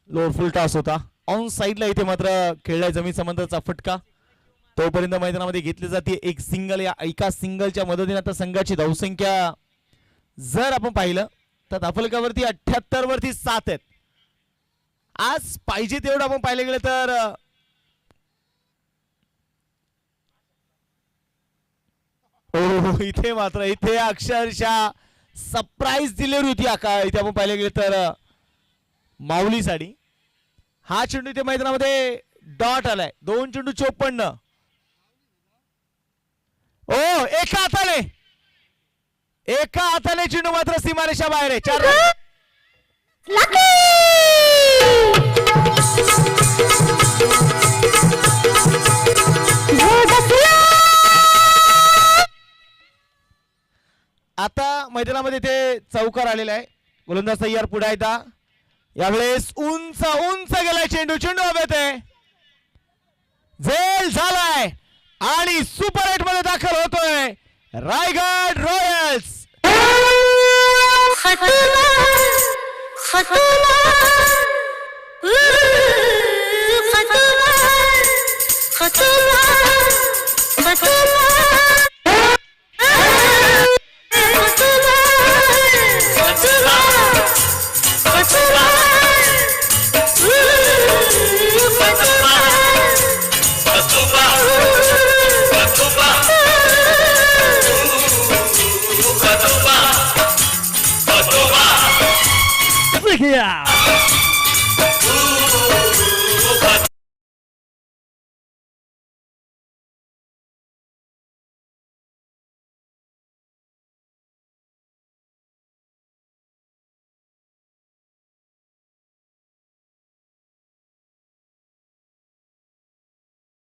लोअर फुल टॉस होता ऑन साइडला. इथे मात्र खेळलाय जमीन संबंधाचा फटका. तोपर्यंत मैदानामध्ये घेतली जाते एक सिंगल. या एका सिंगलच्या मदतीने आता संघाची धावसंख्या जर आपण पाहिलं तर धाफलकावरती 78 वरती 7 आहेत. आज पाहिजे तेवढं आपण पाहिलं गेलं तर इथे मात्र इथे अक्षरशः सरप्राईज डिलिव्हरी होती. इथे आपण पाहिलं गेलं तर माऊली साडी. हा चेंडू इथे मैदानामध्ये डॉट आलाय. 2 चेंडू 54. एका हाताने चेंडू मात्र सीमारेषा बाहेर आहे. 4 आता मैदानामध्ये ते चौकार आलेला आहे. गोलंदाज तयार पुढे आहे. यावेळेस उंच उंच गेलाय चेंडू. चेंडू हवेत आहे. झेल झालाय आणि सुपर 8 मध्ये दाखल होतोय रायगड रॉयल्स.